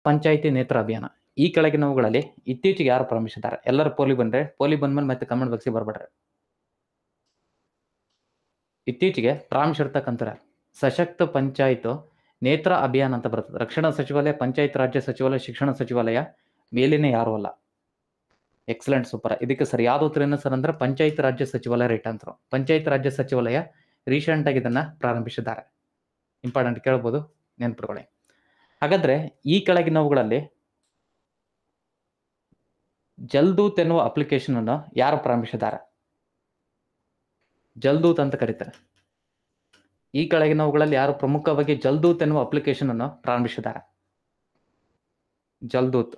ಪಂಚಾಯಿತಿ ನೇತ್ರ ಅಭಿಯಾನ. ಈ ಕೆಳಗಿನವುಗಳಲ್ಲಿ ಇತ್ತೀಚೆಗೆ ಯಾರು ಪ್ರಾರಂಭಿಸಿದ್ದಾರೆ? ಎಲ್ಲರೂ ಪೋಲಿ ಬಂದ್ಮೇಲೆ ಮತ್ತೆ ಕಮೆಂಟ್ ಬಾಕ್ಸಿಗೆ ಬರ್ಬೇಡ್ರಿ. ಇತ್ತೀಚೆಗೆ ಪ್ರಾರಂಭಿಸಿರ್ತಕ್ಕಂಥ ಸಶಕ್ತ ಪಂಚಾಯತ್ ನೇತ್ರ ಅಭಿಯಾನ ಅಂತ ಬರ್ತದೆ. ರಕ್ಷಣಾ ಸಚಿವಾಲಯ, ಪಂಚಾಯತ್ ರಾಜ್ಯ ಸಚಿವಾಲಯ, ಶಿಕ್ಷಣ ಸಚಿವಾಲಯ ಮೇಲಿನ ಯಾರು ಅಲ್ಲ. Excellent, super. ಇದಕ್ಕೆ ಸರಿಯಾದ ಉತ್ತರ ಏನು ಸರ್ ಅಂದ್ರೆ ಪಂಚಾಯತ್ ರಾಜ್ಯ ಸಚಿವಾಲಯ ರೈಟ್ ಆನ್ಸರ್. ಪಂಚಾಯತ್ ರಾಜ್ಯ ಸಚಿವಾಲಯ ರೀಸೆಂಟ್ ಆಗಿ ಇದನ್ನ ಪ್ರಾರಂಭಿಸಿದ್ದಾರೆ. ಇಂಪಾರ್ಟೆಂಟ್, ಕೇಳ್ಬೋದು, ನೆನ್ಪಿಟ್ಕೊಳ್ಳಿ. ಹಾಗಾದ್ರೆ ಈ ಕೆಳಗಿನವುಗಳಲ್ಲಿ ಜಲ್ದೂತ್ ಎನ್ನುವ ಅಪ್ಲಿಕೇಶನ್ ಅನ್ನು ಯಾರು ಪ್ರಾರಂಭಿಸಿದ್ದಾರೆ? ಜಲ್ದೂತ್ ಅಂತ ಕರೀತಾರೆ. ಈ ಕೆಳಗಿನವುಗಳಲ್ಲಿ ಯಾರು ಪ್ರಮುಖವಾಗಿ ಜಲ್ದೂತ್ ಎನ್ನುವ ಅಪ್ಲಿಕೇಶನ್ ಅನ್ನು ಪ್ರಾರಂಭಿಸಿದ್ದಾರೆ? ಜಲ್ದೂತ್,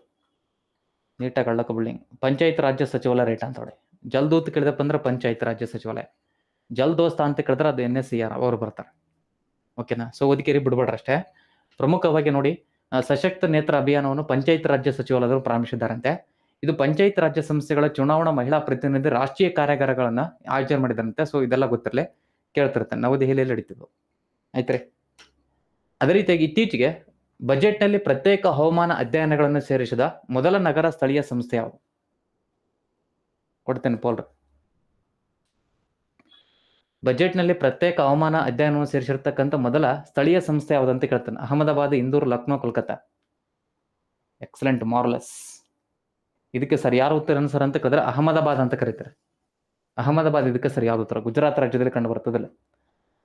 ನೀಟಾಗಿ ಅಳ್ಳಕ ಬಿಲ್ಡಿಂಗ್. ಪಂಚಾಯತ್ ರಾಜ್ಯ ಸಚಿವಾಲಯ ರೈಟ್ ಅಂತ ನೋಡಿ. ಜಲ್ದೂತ್ ಕೇಳಿದಪ್ಪ ಅಂದ್ರೆ ಪಂಚಾಯತ್ ರಾಜ್ಯ ಸಚಿವಾಲಯ. ಜಲ್ದೋಸ್ತ ಅಂತ ಕೇಳಿದ್ರೆ ಅದು NSCR ಅವರು ಬರ್ತಾರೆ. ಓಕೆನಾ? ಸೊ ಓದಿಕೇರಿ ಬಿಡ್ಬೇಡ್ರಿ ಅಷ್ಟೇ. ಪ್ರಮುಖವಾಗಿ ನೋಡಿ, ಸಶಕ್ತ ನೇತ್ರ ಅಭಿಯಾನವನ್ನು ಪಂಚಾಯತ್ ರಾಜ್ಯ ಸಚಿವಾಲಯದವರು ಪ್ರಾರಂಭಿಸಿದ್ದಾರಂತೆ. ಇದು ಪಂಚಾಯತ್ ರಾಜ್ಯ ಸಂಸ್ಥೆಗಳ ಚುನಾವಣಾ ಮಹಿಳಾ ಪ್ರತಿನಿಧಿ ರಾಷ್ಟ್ರೀಯ ಕಾರ್ಯಾಗಾರಗಳನ್ನ ಆಯೋಜನೆ ಮಾಡಿದಂತೆ. ಸೊ ಇದೆಲ್ಲ ಗೊತ್ತಿರಲಿ, ಕೇಳ್ತಿರ್ತಾನೆ. ನವದೆಹಲಿಯಲ್ಲಿ ನಡೀತಿದ್ವು, ಆಯ್ತ್ರಿ. ಅದೇ ರೀತಿಯಾಗಿ ಇತ್ತೀಚೆಗೆ ಬಜೆಟ್ನಲ್ಲಿ ಪ್ರತ್ಯೇಕ ಹವಾಮಾನ ಅಧ್ಯಯನಗಳನ್ನು ಸೇರಿಸಿದ ಮೊದಲ ನಗರ ಸ್ಥಳೀಯ ಸಂಸ್ಥೆ ಯಾವುದು? ಕೊಡ್ತೇನೆ ಪೋಲ್ರ. ಬಜೆಟ್ನಲ್ಲಿ ಪ್ರತ್ಯೇಕ ಹವಾಮಾನ ಅಧ್ಯಯನವನ್ನು ಸೇರಿಸಿರ್ತಕ್ಕಂಥ ಮೊದಲ ಸ್ಥಳೀಯ ಸಂಸ್ಥೆ ಯಾವುದಂತ ಕೇಳ್ತಾನೆ. ಅಹಮದಾಬಾದ್, ಇಂದೂರು, ಲಕ್ನೋ, ಕೋಲ್ಕತ್ತಾ. Excellent, marvellous. ಇದಕ್ಕೆ ಸರಿಯಾದ ಉತ್ತರ ಏನು ಸರ್ ಅಂತ ಕೇಳಿದ್ರೆ ಅಹಮದಾಬಾದ್ ಅಂತ ಕರೀತಾರೆ. ಅಹಮದಾಬಾದ್ ಇದಕ್ಕೆ ಸರಿಯಾದ ಉತ್ತರ. ಗುಜರಾತ್ ರಾಜ್ಯದಲ್ಲಿ ಕಂಡು ಬರ್ತದಿಲ್ಲ.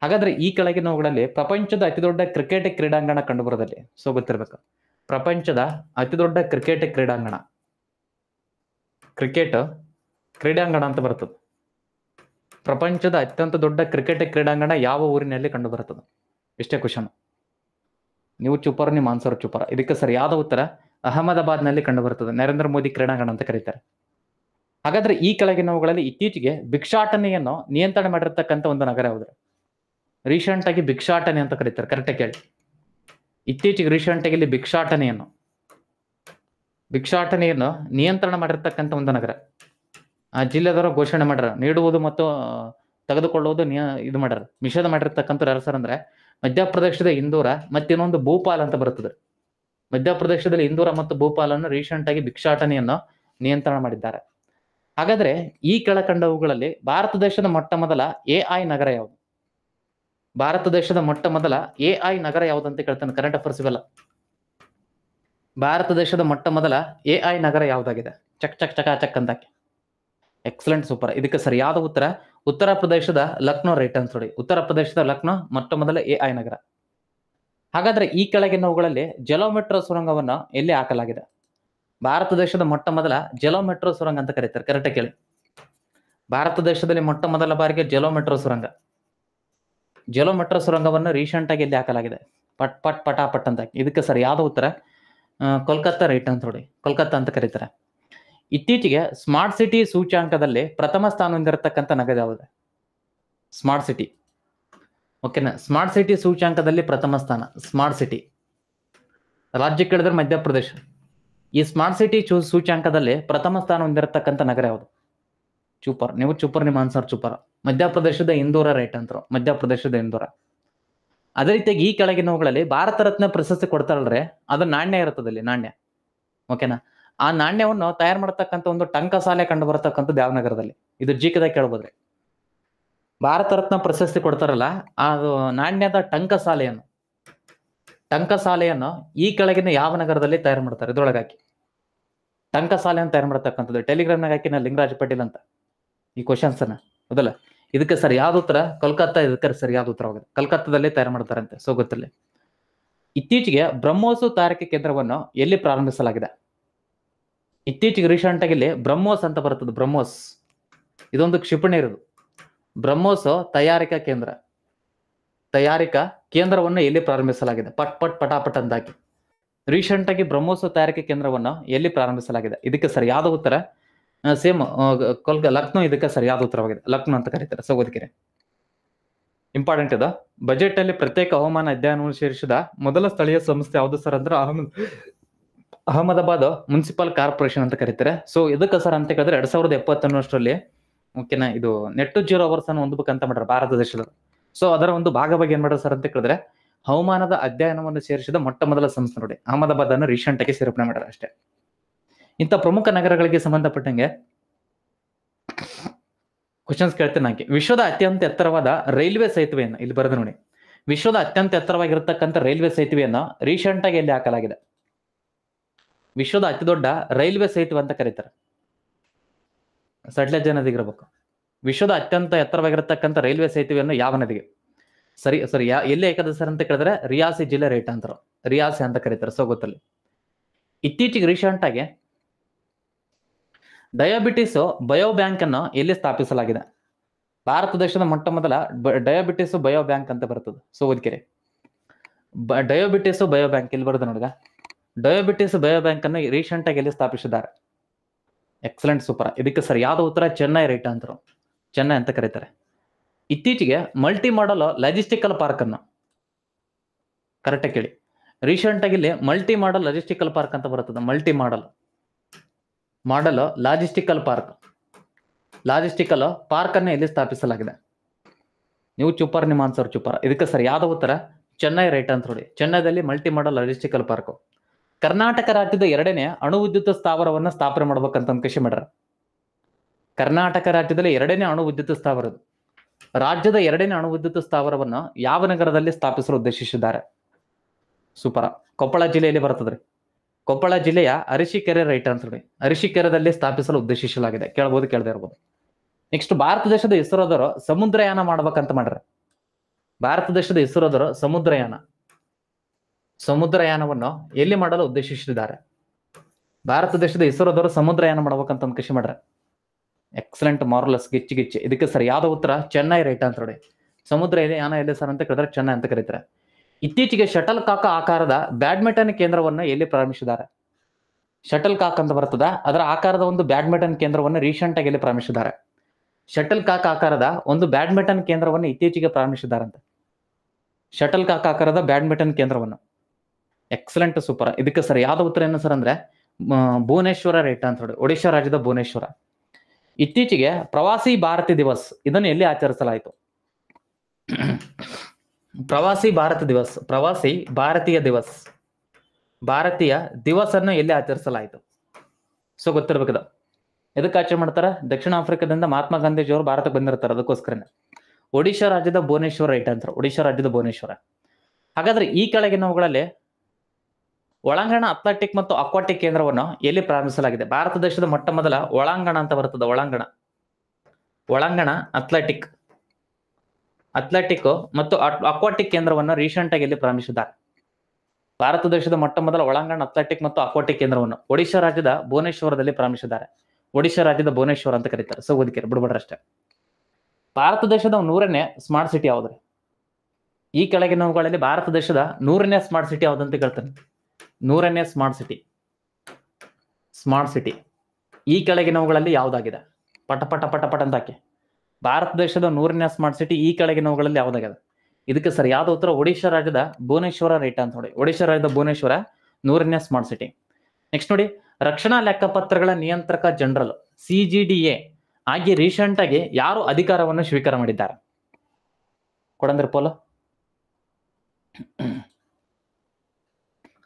ಹಾಗಾದ್ರೆ ಈ ಕೆಳಗಿನವುಗಳಲ್ಲಿ ಪ್ರಪಂಚದ ಅತಿದೊಡ್ಡ ಕ್ರಿಕೆಟ್ ಕ್ರೀಡಾಂಗಣ ಕಂಡು ಬರೋದಲ್ಲಿ. ಸೊ ಗೊತ್ತಿರ್ಬೇಕು, ಪ್ರಪಂಚದ ಅತಿದೊಡ್ಡ ಕ್ರಿಕೆಟ್ ಕ್ರೀಡಾಂಗಣ, ಕ್ರಿಕೆಟ್ ಕ್ರೀಡಾಂಗಣ ಅಂತ ಬರ್ತದೆ. ಪ್ರಪಂಚದ ಅತ್ಯಂತ ದೊಡ್ಡ ಕ್ರಿಕೆಟ್ ಕ್ರೀಡಾಂಗಣ ಯಾವ ಊರಿನಲ್ಲಿ ಕಂಡು ಬರುತ್ತದೆ? ಇಷ್ಟೇ ಕ್ವಶನ್. ನೀವು ಚೂಪರ್, ನಿಮ್ಮ ಆನ್ಸರ್ ಚೂಪರ್. ಇದಕ್ಕೆ ಸರಿಯಾದ ಉತ್ತರ ಅಹಮದಾಬಾದ್ನಲ್ಲಿ ಕಂಡು ಬರುತ್ತದೆ. ನರೇಂದ್ರ ಮೋದಿ ಕ್ರೀಡಾಂಗಣ ಅಂತ ಕರೀತಾರೆ. ಹಾಗಾದ್ರೆ ಈ ಕೆಳಗಿನವುಗಳಲ್ಲಿ ಇತ್ತೀಚೆಗೆ ಭಿಕ್ಷಾಟನೆಯನ್ನು ನಿಯಂತ್ರಣ ಮಾಡಿರ್ತಕ್ಕಂಥ ಒಂದು ನಗರ ಯಾವುದು? ರೀಸೆಂಟ್ ಆಗಿ ಭಿಕ್ಷಾಟನೆ ಅಂತ ಕರೀತಾರೆ. ಕರೆಕ್ಟಾಗಿ ಕೇಳಿ. ಇತ್ತೀಚೆಗೆ ರೀಸೆಂಟ್ ಆಗಿ ಇಲ್ಲಿ ಭಿಕ್ಷಾಟನೆಯನ್ನು ನಿಯಂತ್ರಣ ಮಾಡಿರ್ತಕ್ಕಂಥ ಒಂದು ನಗರ. ಆ ಜಿಲ್ಲೆದವರು ಘೋಷಣೆ ಮಾಡ್ಯಾರ. ನೀಡುವುದು ಮತ್ತು ತೆಗೆದುಕೊಳ್ಳುವುದು ಇದು ಮಾಡ್ಯಾರ, ನಿಷೇಧ ಮಾಡಿರ್ತಕ್ಕಂಥ ಯಾರು ಸರ್ ಅಂದ್ರೆ ಮಧ್ಯಪ್ರದೇಶದ ಇಂದೂರ ಮತ್ತು ಇನ್ನೊಂದು ಭೂಪಾಲ್ ಅಂತ ಬರುತ್ತದೆ. ಮಧ್ಯಪ್ರದೇಶದಲ್ಲಿ ಇಂದೂರ ಮತ್ತು ಭೂಪಾಲನ್ನು ರೀಸೆಂಟ್ ಆಗಿ ಭಿಕ್ಷಾಟನೆಯನ್ನು ನಿಯಂತ್ರಣ ಮಾಡಿದ್ದಾರೆ. ಹಾಗಾದ್ರೆ ಈ ಕೆಳಕಂಡವುಗಳಲ್ಲಿ ಭಾರತ ದೇಶದ ಮೊಟ್ಟ ಮೊದಲ AI ನಗರ ಯಾವುದು? ಭಾರತ ದೇಶದ ಮೊಟ್ಟ ಮೊದಲ AI ನಗರ ಯಾವುದಂತ ಕೇಳ್ತಾನೆ. ಕರೆಂಟ್ ಅಫೇರ್ಸ್ ಇವೆಲ್ಲ. ಭಾರತ ದೇಶದ ಮೊಟ್ಟ ಮೊದಲ AI ನಗರ ಯಾವುದಾಗಿದೆ? ಚಕ್ ಚಕ್ ಚಕ್ ಅಂತ. Excellent, super. ಇದಕ್ಕೆ ಸರಿಯಾದ ಉತ್ತರ ಉತ್ತರ ಪ್ರದೇಶದ ಲಕ್ನೋ ರೈಟ್ ಆನ್ಸರ್ ನೋಡಿ. ಉತ್ತರ ಪ್ರದೇಶದ ಲಕ್ನೋ ಮೊಟ್ಟ ಮೊದಲ AI ನಗರ. ಹಾಗಾದ್ರೆ ಈ ಕೆಳಗಿನವುಗಳಲ್ಲಿ ಜಲೋ ಮೆಟ್ರೋ ಸುರಂಗವನ್ನು ಎಲ್ಲಿ ಹಾಕಲಾಗಿದೆ? ಭಾರತ ದೇಶದ ಮೊಟ್ಟ ಮೊದಲ ಜಲೋ ಮೆಟ್ರೋ ಸುರಂಗ ಅಂತ ಕರೀತಾರೆ. ಕರೆಕ್ಟಾಗಿ ಕೇಳಿ. ಭಾರತ ದೇಶದಲ್ಲಿ ಮೊಟ್ಟ ಮೊದಲ ಬಾರಿಗೆ ಜಲೋ ಮೆಟ್ರೋ ಸುರಂಗವನ್ನು ರೀಸೆಂಟ್ ಆಗಿ ಎಲ್ಲಿ ಹಾಕಲಾಗಿದೆ? ಪಟ್ ಪಟ್ ಪಟಾಪಟ್ ಅಂತ. ಇದಕ್ಕೆ ಸರಿಯಾದ ಉತ್ತರ ಕೋಲ್ಕತ್ತಾ ರೈಟ್ ಅಂತ ನೋಡಿ. ಕೋಲ್ಕತ್ತಾ ಅಂತ ಕರೀತಾರೆ. ಇತ್ತೀಚೆಗೆ ಸ್ಮಾರ್ಟ್ ಸಿಟಿ ಸೂಚ್ಯಾಂಕದಲ್ಲಿ ಪ್ರಥಮ ಸ್ಥಾನ ಹೊಂದಿರತಕ್ಕಂಥ ನಗರ ಯಾವುದು? Smart city. ಓಕೆನಾ? ಸ್ಮಾರ್ಟ್ ಸಿಟಿ ಸೂಚ್ಯಾಂಕದಲ್ಲಿ ಪ್ರಥಮ ಸ್ಥಾನ. ಸ್ಮಾರ್ಟ್ ಸಿಟಿ ರಾಜ್ಯ ಕೇಳಿದ್ರೆ ಮಧ್ಯಪ್ರದೇಶ. ಈ ಸ್ಮಾರ್ಟ್ ಸಿಟಿ ಸೂಚ್ಯಾಂಕದಲ್ಲಿ ಪ್ರಥಮ ಸ್ಥಾನ ಹೊಂದಿರತಕ್ಕಂಥ ನಗರ ಯಾವುದು? ಚೂಪರ್, ನೀವು ಚೂಪರ್, ನಿಮ್ಮ ಆನ್ಸರ್ ಚೂಪರ್. ಮಧ್ಯಪ್ರದೇಶದ ಇಂದೂರ ರೈಟ್ ಅಂತ. ಮಧ್ಯಪ್ರದೇಶದ ಇಂದೂರ. ಅದೇ ರೀತಿಯಾಗಿ ಈ ಕೆಳಗಿನವುಗಳಲ್ಲಿ ಭಾರತ ರತ್ನ ಪ್ರಶಸ್ತಿ ಕೊಡ್ತಾರಲ್ರಿ, ಅದು ನಾಣ್ಯ ಇರ್ತದಲ್ಲಿ, ನಾಣ್ಯ. ಓಕೆನಾ? ಆ ನಾಣ್ಯವನ್ನು ತಯಾರು ಮಾಡತಕ್ಕಂಥ ಒಂದು ಟಂಕಸಾಲೆ ಕಂಡು ಬರತಕ್ಕಂಥದ್ದು ಯಾವ ನಗರದಲ್ಲಿ? ಇದು ಜೀಕದಾಗ ಕೇಳ್ಬೋದ್ರಿ. ಭಾರತ ರತ್ನ ಪ್ರಶಸ್ತಿ ಕೊಡ್ತಾರಲ್ಲ, ಅದು ನಾಣ್ಯದ ಟಂಕಸಾಲೆಯನ್ನು ಈ ಕೆಳಗಿನ ಯಾವ ನಗರದಲ್ಲಿ ತಯಾರು ಮಾಡ್ತಾರೆ? ಇದ್ರೊಳಗೆ ಹಾಕಿ ಟಂಕಸಾಲೆಯನ್ನು ತಯಾರು ಮಾಡತಕ್ಕಂಥದ್ದು. ಟೆಲಿಗ್ರಾಮ್ನಾಗ ಹಾಕಿ ನಾನು ಲಿಂಗರಾಜ್ ಪಾಟೀಲ್ ಅಂತ ಈ ಕ್ವಶನ್ಸ್ ಅನ್ನ. ಹೌದಲ್ಲ? ಇದಕ್ಕೆ ಸರಿಯಾದ ಉತ್ತರ ಕೋಲ್ಕತ್ತಾ. ಇದಕ್ಕೆ ಸರಿಯಾದ ಉತ್ತರ ಹೋಗಿದೆ. ಕಲ್ಕತ್ತಾದಲ್ಲಿ ತಯಾರು ಮಾಡ್ತಾರಂತೆ. ಸೊ ಗೊತ್ತಿಲ್ಲ. ಇತ್ತೀಚೆಗೆ ಬ್ರಹ್ಮೋಸ್ ತಯಾರಿಕೆ ಕೇಂದ್ರವನ್ನು ಎಲ್ಲಿ ಪ್ರಾರಂಭಿಸಲಾಗಿದೆ? ಇತ್ತೀಚೆಗೆ ರೀಸೆಂಟ್ ಆಗಿ ಇಲ್ಲಿ ಬ್ರಹ್ಮೋಸ್ ಅಂತ ಬರ್ತದೆ. ಬ್ರಹ್ಮೋಸ್ ಇದೊಂದು ಕ್ಷಿಪಣಿ ಇರೋದು. ಬ್ರಹ್ಮೋಸ್ ತಯಾರಿಕಾ ಕೇಂದ್ರವನ್ನು ಎಲ್ಲಿ ಪ್ರಾರಂಭಿಸಲಾಗಿದೆ? ಪಟ್ ಪಟ್ ಪಟಾಪಟ್ ಅಂತ ಹಾಕಿ. ರೀಸೆಂಟ್ ಆಗಿ ಬ್ರಹ್ಮೋಸ್ ತಯಾರಿಕೆ ಕೇಂದ್ರವನ್ನು ಎಲ್ಲಿ ಪ್ರಾರಂಭಿಸಲಾಗಿದೆ? ಇದಕ್ಕೆ ಸರಿಯಾದ ಉತ್ತರ ಸೇಮ್ ಲಕ್ನೋ. ಇದಕ್ಕೆ ಸರಿಯಾದ ಉತ್ತರವಾಗಿದೆ. ಲಕ್ನೋ ಅಂತ ಕರೀತಾರೆ. ಸೊ ಓದಿಕೆರೆ ಇಂಪಾರ್ಟೆಂಟ್ ಇದೆ. ಬಜೆಟ್ ಅಲ್ಲಿ ಪ್ರತ್ಯೇಕ ಹವಾಮಾನ ಅಧ್ಯಯನವನ್ನು ಸೇರಿಸಿದ ಮೊದಲ ಸ್ಥಳೀಯ ಸಂಸ್ಥೆ ಯಾವುದು ಸರ್ ಅಂದ್ರೆ ಅಹಮದಾಬಾದ್ ಮುನ್ಸಿಪಲ್ ಕಾರ್ಪೊರೇಷನ್ ಅಂತ ಕರೀತಾರೆ. ಸೊ ಇದಕ್ಕೆ ಸರ್ ಅಂತ ಕೇಳಿದ್ರೆ 2071 ಓಕೆನಾ, ಇದು ನೆಟ್ 0 ಅವರ್ಸ್ ಅನ್ನು ಹೊಂದಬೇಕಂತ ಮಾಡ್ಯಾರ ಭಾರತ ದೇಶದ. ಸೊ ಅದರ ಒಂದು ಭಾಗವಾಗಿ ಏನ್ ಮಾಡ್ಯಾರ ಸರ್ ಅಂತ ಕೇಳಿದ್ರೆ ಹವಾಮಾನದ ಅಧ್ಯಯನವನ್ನು ಸೇರಿಸಿದ ಮೊಟ್ಟ ಮೊದಲ ಸಂಸ್ಥೆ ನೋಡಿ. ಅಹಮದಾಬಾದ್ ಅನ್ನು ರೀಸೆಂಟ್ ಆಗಿ ಸೇರ್ಪಡೆ ಮಾಡ್ಯಾರ ಅಷ್ಟೇ. ಇಂಥ ಪ್ರಮುಖ ನಗರಗಳಿಗೆ ಸಂಬಂಧಪಟ್ಟಂಗೆ ಕ್ವಶನ್ಸ್ ಕೇಳ್ತೇನೆ ನನಗೆ. ವಿಶ್ವದ ಅತ್ಯಂತ ಎತ್ತರವಾದ ರೈಲ್ವೆ ಸೇತುವೆಯನ್ನು ಇಲ್ಲಿ ಬರೆದು ನೋಡಿ. ವಿಶ್ವದ ಅತ್ಯಂತ ಎತ್ತರವಾಗಿರತಕ್ಕಂಥ ರೈಲ್ವೆ ಸೇತುವೆಯನ್ನು ರೀಸೆಂಟ್ ಆಗಿ ಎಲ್ಲಿ ಹಾಕಲಾಗಿದೆ? ವಿಶ್ವದ ಅತಿ ದೊಡ್ಡ ರೈಲ್ವೆ ಸೇತುವೆ ಅಂತ ಕರೀತಾರೆ. ಸಟ್ಲೆಜ್ ನದಿಗಿರ್ಬೇಕು. ವಿಶ್ವದ ಅತ್ಯಂತ ಎತ್ತರವಾಗಿರತಕ್ಕಂಥ ರೈಲ್ವೆ ಸೇತುವೆಯನ್ನು ಯಾವ ನದಿಗೆ? ಸರಿ ಎಲ್ಲಿ ಹಾಕದ ಸರ್ ಅಂತ ಕೇಳಿದ್ರೆ ರಿಯಾಸಿ ಜಿಲ್ಲೆ ರೈಟ್ ಅಂತಾರೆ. ರಿಯಾಸಿ ಅಂತ ಕರೀತಾರೆ. ಸೊ ಗೊತ್ತಲ್ಲಿ. ಇತ್ತೀಚೆಗೆ ರೀಸೆಂಟ್ ಆಗಿ ಡಯಾಬಿಟಿಸ್ ಬಯೋ ಬ್ಯಾಂಕ್ ಅನ್ನು ಎಲ್ಲಿ ಸ್ಥಾಪಿಸಲಾಗಿದೆ? ಭಾರತ ದೇಶದ ಮೊಟ್ಟ ಮೊದಲ ಡಯಾಬಿಟಿಸ್ ಬಯೋ ಬ್ಯಾಂಕ್ ಅಂತ ಬರ್ತದೆ. ಸೊ ಓದ್ಕೆರೆ ಡಯಾಬಿಟಿಸ್ ಬಯೋ ಬ್ಯಾಂಕ್ ಇಲ್ಲಿ ಬರ್ತದೆ ನೋಡ್ಗ. ಡಯಾಬಿಟಿಸ್ ಬಯೋ ಬ್ಯಾಂಕ್ ಅನ್ನು ರೀಸೆಂಟ್ ಆಗಿ ಎಲ್ಲಿ ಸ್ಥಾಪಿಸಿದ್ದಾರೆ? Excellent, super. ಇದಕ್ಕೆ ಸರಿಯಾದ ಉತ್ತರ ಚೆನ್ನೈ ರೈಟ್ ಅಂತಾರೆ. ಚೆನ್ನೈ ಅಂತ ಕರೀತಾರೆ. ಇತ್ತೀಚೆಗೆ ಮಲ್ಟಿ ಮಾಡೆಲ್ ಲಾಜಿಸ್ಟಿಕಲ್ ಪಾರ್ಕ್ ಅನ್ನು ಕರೆಕ್ಟಾಗಿ ಕೇಳಿ. ರೀಸೆಂಟ್ ಆಗಿ ಇಲ್ಲಿ ಮಲ್ಟಿ ಮಾಡೆಲ್ ಲಾಜಿಸ್ಟಿಕಲ್ ಪಾರ್ಕ್ ಅಂತ ಬರ್ತದೆ. ಮಲ್ಟಿ ಮಾಡೆಲ್ ಲಾಜಿಸ್ಟಿಕಲ್ ಪಾರ್ಕ್ ಅನ್ನು ಎಲ್ಲಿ ಸ್ಥಾಪಿಸಲಾಗಿದೆ? ನೀವು ಚೂಪರ್, ನಿಮ್ಮ ಆನ್ಸರ್ ಚೂಪರ್. ಇದಕ್ಕೆ ಸರಿಯಾದ ಉತ್ತರ ಚೆನ್ನೈ ರೈಟ್ ಅಂತ ನೋಡಿ. ಚೆನ್ನೈದಲ್ಲಿ multi modal logistical park. Karnataka ರಾಜ್ಯದ 2ನೇ ಅಣು ವಿದ್ಯುತ್ ಸ್ಥಾವರವನ್ನು ಸ್ಥಾಪನೆ ಮಾಡ್ಬೇಕಂತ ಅಂದ್ಕೇಶಿ ಮಾಡ್ಯಾರ. ಕರ್ನಾಟಕ ರಾಜ್ಯದಲ್ಲಿ 2ನೇ ಅಣು ವಿದ್ಯುತ್ ಸ್ಥಾವರ, ರಾಜ್ಯದ 2ನೇ ಅಣು ವಿದ್ಯುತ್ ಸ್ಥಾವರವನ್ನು ಯಾವ ನಗರದಲ್ಲಿ ಸ್ಥಾಪಿಸಲು ಉದ್ದೇಶಿಸಿದ್ದಾರೆ? ಸೂಪರ್. ಕೊಪ್ಪಳ ಜಿಲ್ಲೆಯಲ್ಲಿ ಬರ್ತದ್ರಿ. ಕೊಪ್ಪಳ ಜಿಲ್ಲೆಯ ಅರಸೀಕೆರೆ ರೈಟ್ ಅಂತ ನೋಡಿ. ಅರಸೀಕೆರೆದಲ್ಲಿ ಸ್ಥಾಪಿಸಲು ಉದ್ದೇಶಿಸಲಾಗಿದೆ. ಕೇಳಬಹುದು, ಕೇಳದೆ ಇರ್ಬೋದು. ನೆಕ್ಸ್ಟ್, ಭಾರತ ದೇಶದ ಇಸ್ರೋದವರು ಸಮುದ್ರಯಾನ ಮಾಡ್ಬೇಕಂತ ಮಾಡ್ಯಾರ. ಭಾರತ ದೇಶದ ಇಸ್ರೋದವರು ಸಮುದ್ರಯಾನವನ್ನು ಎಲ್ಲಿ ಮಾಡಲು ಉದ್ದೇಶಿಸಿದ್ದಾರೆ? ಭಾರತ ದೇಶದ ಇಸ್ರೋದವರು ಸಮುದ್ರಯಾನ ಮಾಡ್ಬೇಕಂತ ಒಂದು ಕೃಷಿ ಮಾಡ್ಯಾರ. ಎಕ್ಸಲೆಂಟ್, ಮಾರ್ಲಸ್, ಗಿಚ್ಚಿ. ಇದಕ್ಕೆ ಸರಿಯಾದ ಉತ್ತರ ಚೆನ್ನೈ ರೈಟ್ ಅಂತ ನೋಡಿ. ಸಮುದ್ರಯಾನ ಎಲ್ಲಿ ಸರ್ ಅಂತ ಕೇಳಿದ್ರೆ ಚೆನ್ನೈ ಅಂತ ಕರೀತಾರೆ. ಇತ್ತೀಚೆಗೆ ಶಟಲ್ ಕಾಕ್ ಆಕಾರದ ಬ್ಯಾಡ್ಮಿಂಟನ್ ಕೇಂದ್ರವನ್ನು ಎಲ್ಲಿ ಪ್ರಾರಂಭಿಸಿದ್ದಾರೆ? ಶಟಲ್ ಕಾಕ್ ಅಂತ ಬರ್ತದ, ಅದರ ಆಕಾರದ ಒಂದು ಬ್ಯಾಡ್ಮಿಂಟನ್ ಕೇಂದ್ರವನ್ನು ರೀಸೆಂಟ್ ಆಗಿ ಎಲ್ಲಿ ಪ್ರಾರಂಭಿಸಿದ್ದಾರೆ? ಶಟಲ್ ಕಾಕ್ ಆಕಾರದ ಒಂದು ಬ್ಯಾಡ್ಮಿಂಟನ್ ಕೇಂದ್ರವನ್ನು ಇತ್ತೀಚೆಗೆ ಪ್ರಾರಂಭಿಸಿದ್ದಾರಂತೆ. ಶಟಲ್ ಕಾಕ್ ಆಕಾರದ ಬ್ಯಾಡ್ಮಿಂಟನ್ ಕೇಂದ್ರವನ್ನು. Excellent, super. ಇದಕ್ಕೆ ಸರಿಯಾದ ಉತ್ತರ ಏನು ಸರ್ ಅಂದ್ರೆ ಭುವನೇಶ್ವರ ರೈಟ್ ಅಂತ ನೋಡಿ. ಒಡಿಶಾ ರಾಜ್ಯದ ಭುವನೇಶ್ವರ. ಇತ್ತೀಚೆಗೆ ಪ್ರವಾಸಿ ಭಾರತೀಯ ದಿವಸ್ ಇದನ್ನು ಎಲ್ಲಿ ಆಚರಿಸಲಾಯಿತು? ಪ್ರವಾಸಿ ಭಾರತೀಯ ದಿವಸ್ ಅನ್ನು ಎಲ್ಲಿ ಆಚರಿಸಲಾಯಿತು? ಸೊ ಗೊತ್ತಿರ್ಬೇಕದ. ಎದಕ್ಕೆ ಆಚರಣೆ ಮಾಡ್ತಾರ? ದಕ್ಷಿಣ ಆಫ್ರಿಕಾದಿಂದ ಮಹಾತ್ಮ ಗಾಂಧೀಜಿಯವರು ಭಾರತಕ್ಕೆ ಬಂದಿರ್ತಾರೆ, ಅದಕ್ಕೋಸ್ಕರನೇ. ಒಡಿಶಾ ರಾಜ್ಯದ ಭುವನೇಶ್ವರ ರೈಟ್ ಅಂತಾರೆ. ಒಡಿಶಾ ರಾಜ್ಯದ ಭುವನೇಶ್ವರ. ಹಾಗಾದ್ರೆ ಈ ಕೆಳಗಿನವುಗಳಲ್ಲಿ ಒಳಾಂಗಣ ಅಥ್ಲೆಟಿಕ್ ಮತ್ತು ಅಕ್ವಾಟಿಕ್ ಕೇಂದ್ರವನ್ನು ಎಲ್ಲಿ ಪ್ರಾರಂಭಿಸಲಾಗಿದೆ? ಭಾರತ ದೇಶದ ಮೊಟ್ಟ ಮೊದಲ ಒಳಾಂಗಣ ಅಂತ ಬರ್ತದೆ. ಒಳಾಂಗಣ ಅಥ್ಲೆಟಿಕ್ ಮತ್ತು ಅಕ್ವಾಟಿಕ್ ಕೇಂದ್ರವನ್ನು ರೀಸೆಂಟ್ ಆಗಿ ಎಲ್ಲಿ ಪ್ರಾರಂಭಿಸಿದ್ದಾರೆ? ಭಾರತ ದೇಶದ ಮೊಟ್ಟ ಮೊದಲ ಒಳಾಂಗಣ ಅಥ್ಲೆಟಿಕ್ ಮತ್ತು ಅಕ್ವಾಟಿಕ್ ಕೇಂದ್ರವನ್ನು ಒಡಿಶಾ ರಾಜ್ಯದ ಭುವನೇಶ್ವರದಲ್ಲಿ ಪ್ರಾರಂಭಿಸಿದ್ದಾರೆ. ಒಡಿಶಾ ರಾಜ್ಯದ ಭುವನೇಶ್ವರ ಅಂತ ಕರೀತಾರೆ. ಸೊ ಓದಿಕೆ ಬಿಡ್ಬೇಡ್ರಷ್ಟೇ. ಭಾರತ ದೇಶದ 100ನೇ ಸ್ಮಾರ್ಟ್ ಸಿಟಿ ಯಾವ್ದ್ರಿ? ಈ ಕೆಳಗಿನವುಗಳಲ್ಲಿ ಭಾರತ ದೇಶದ 100ನೇ ಸ್ಮಾರ್ಟ್ ಸಿಟಿ ಯಾವ್ದಂತ ಕೇಳ್ತಾನೆ. 100ನೇ ಸ್ಮಾರ್ಟ್ ಸಿಟಿ ಈ ಕೆಳಗಿನವುಗಳಲ್ಲಿ ಯಾವ್ದಾಗಿದೆ? ಪಟ ಅಂತ ಹಾಕಿ. ಭಾರತ ದೇಶದ 100ನೇ ಸ್ಮಾರ್ಟ್ ಸಿಟಿ ಈ ಕೆಳಗಿನವುಗಳಲ್ಲಿ ಯಾವ್ದಾಗಿದೆ? ಇದಕ್ಕೆ ಸರಿಯಾದ ಉತ್ತರ ಒಡಿಶಾ ರಾಜ್ಯದ ಭುವನೇಶ್ವರ ರೈಟ್ ಅಂತ ನೋಡಿ. ಒಡಿಶಾ ರಾಜ್ಯದ ಭುವನೇಶ್ವರ 100ನೇ ಸ್ಮಾರ್ಟ್ ಸಿಟಿ. ನೆಕ್ಸ್ಟ್ ನೋಡಿ, ರಕ್ಷಣಾ ಲೆಕ್ಕಪತ್ರಗಳ ನಿಯಂತ್ರಕ ಜನರಲ್ CGDA ಆಗಿ ರೀಸೆಂಟ್ ಆಗಿ ಯಾರು ಅಧಿಕಾರವನ್ನು ಸ್ವೀಕಾರ ಮಾಡಿದ್ದಾರೆ? ಕೊಡಂದ್ರ ಪೋಲ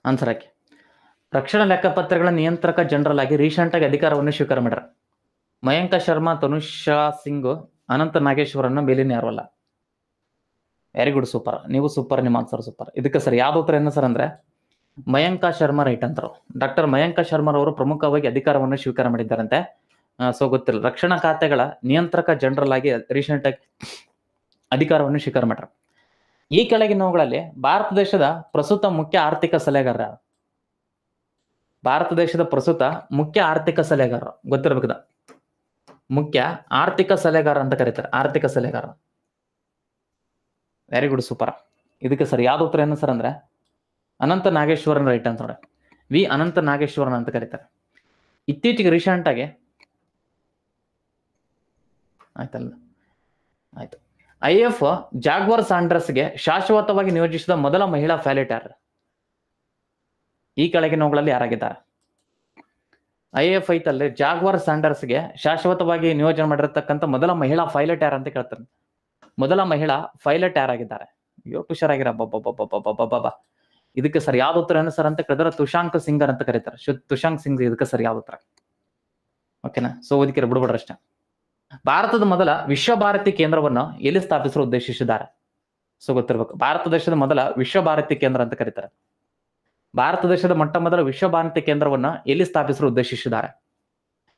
ಆನ್ಸರ್ ಹಾಕಿ. ರಕ್ಷಣಾ ಲೆಕ್ಕಪತ್ರಗಳ ನಿಯಂತ್ರಕ ಜನರಲ್ ಆಗಿ ರೀಸೆಂಟ್ ಆಗಿ ಅಧಿಕಾರವನ್ನು ಸ್ವೀಕಾರ ಮಾಡ್ಯಾರ. ಮಯಾಂಕ ಶರ್ಮಾ, ತನುಷಾ ಸಿಂಗ್, ಅನಂತ ನಾಗೇಶ್ವರನ್ನ ಮೇಲಿನ ಯಾರು ಅಲ್ಲ. Very good, super. ನೀವು ಸೂಪರ್, ನಿಮ್ಮ ಆನ್ಸರ್ ಸೂಪರ್. ಇದಕ್ಕೆ ಸರ್ ಯಾವ್ದು ಉತ್ತರ ಏನು ಸರ್ ಅಂದ್ರೆ ಮಯಾಂಕ ಶರ್ಮಾ ರೈಟ್ ಅಂತಾರೆ. ಡಾಕ್ಟರ್ ಮಯಾಂಕ ಶರ್ಮಾ ಅವರು ಪ್ರಮುಖವಾಗಿ ಅಧಿಕಾರವನ್ನು ಸ್ವೀಕಾರ ಮಾಡಿದ್ದಾರಂತೆ. ಸೊ ಗೊತ್ತಿಲ್ಲ. ರಕ್ಷಣಾ ಖಾತೆಗಳ ನಿಯಂತ್ರಕ ಜನರಲ್ ಆಗಿ ರೀಸೆಂಟ್ ಆಗಿ ಅಧಿಕಾರವನ್ನು ಸ್ವೀಕಾರ ಮಾಡ್ಯಾರ. ಈ ಕೆಳಗಿನವುಗಳಲ್ಲಿ ಭಾರತ ದೇಶದ ಪ್ರಸ್ತುತ ಮುಖ್ಯ ಆರ್ಥಿಕ ಸಲಹೆಗಾರ? ಭಾರತ ದೇಶದ ಪ್ರಸ್ತುತ ಮುಖ್ಯ ಆರ್ಥಿಕ ಸಲಹೆಗಾರ ಗೊತ್ತಿರ್ಬೇಕದ. ಮುಖ್ಯ ಆರ್ಥಿಕ ಸಲಹೆಗಾರ ಅಂತ ಕರೀತಾರೆ. ಆರ್ಥಿಕ ಸಲಹೆಗಾರ. Very good, super. ಇದಕ್ಕೆ ಸರ್ ಯಾವ್ದು ಉತ್ತರ ಏನು ಸರ್ ಅಂದ್ರೆ ಅನಂತ ನಾಗೇಶ್ವರನ್ ರೈಟ್ ಅಂತ ನೋಡಿ. ವಿ ಅನಂತ ನಾಗೇಶ್ವರನ್ ಅಂತ ಕರೀತಾರೆ. ಇತ್ತೀಚೆಗೆ ರೀಸೆಂಟ್ ಆಗಿ ಆಯ್ತು IF ಜಾಗ್ವರ್ ಸಾಂಡ್ರಸ್ಗೆ ಶಾಶ್ವತವಾಗಿ ನಿಯೋಜಿಸಿದ ಮೊದಲ ಮಹಿಳಾ ಪೈಲಟ್ ಯಾರು? ಈ ಕೆಳಗಿನವುಗಳಲ್ಲಿ ಯಾರಾಗಿದ್ದಾರೆ? IF ಐತಲ್ಲಿ ಜಾಗ್ವರ್ ಸಾಂಡರ್ಸ್ಗೆ ಶಾಶ್ವತವಾಗಿ ನಿಯೋಜನೆ ಮಾಡಿರತಕ್ಕಂಥ ಮೊದಲ ಮಹಿಳಾ ಪೈಲಟ್ ಯಾರು ಅಂತ ಕೇಳ್ತಾರೆ. ಮೊದಲ ಮಹಿಳಾ ಪೈಲಟ್ ಯಾರಾಗಿದ್ದಾರೆ? ಎಷ್ಟು ಹುಷಾರಾಗಿರ ಬಾಬಾ. ಇದಕ್ಕೆ ಸರ್ ಯಾವ್ದು ಉತ್ತರ ಏನು ಸರ್ ಅಂತ ಕೇಳಿದ್ರೆ ತುಷಾಂಕ್ ಸಿಂಗರ್ ಅಂತ ಕರೀತಾರೆ. ತುಷಾಂಕ್ ಸಿಂಗ್ ಇದಕ್ಕೆ ಸರ್ ಯಾವ್ದು ಉತ್ತರ. ಓಕೆನಾ, ಸೊ ಓದಿಕೆರೆ ಬಿಡ್ಬಿಡ್ರಿ ಅಷ್ಟೇ. ಭಾರತದ ಮೊದಲ ವಿಶ್ವಭಾರತಿ ಕೇಂದ್ರವನ್ನು ಎಲ್ಲಿ ಸ್ಥಾಪಿಸಲು ಉದ್ದೇಶಿಸಿದ್ದಾರೆ? ಸೊ ಗೊತ್ತಿರ್ಬೇಕು. ಭಾರತ ದೇಶದ ಮೊದಲ ವಿಶ್ವಭಾರತಿ ಕೇಂದ್ರ ಅಂತ ಕರೀತಾರೆ. ಭಾರತ ದೇಶದ ಮೊಟ್ಟ ಮೊದಲ ವಿಶ್ವಭಾರತಿ ಕೇಂದ್ರವನ್ನು ಎಲ್ಲಿ ಸ್ಥಾಪಿಸಲು ಉದ್ದೇಶಿಸಿದ್ದಾರೆ?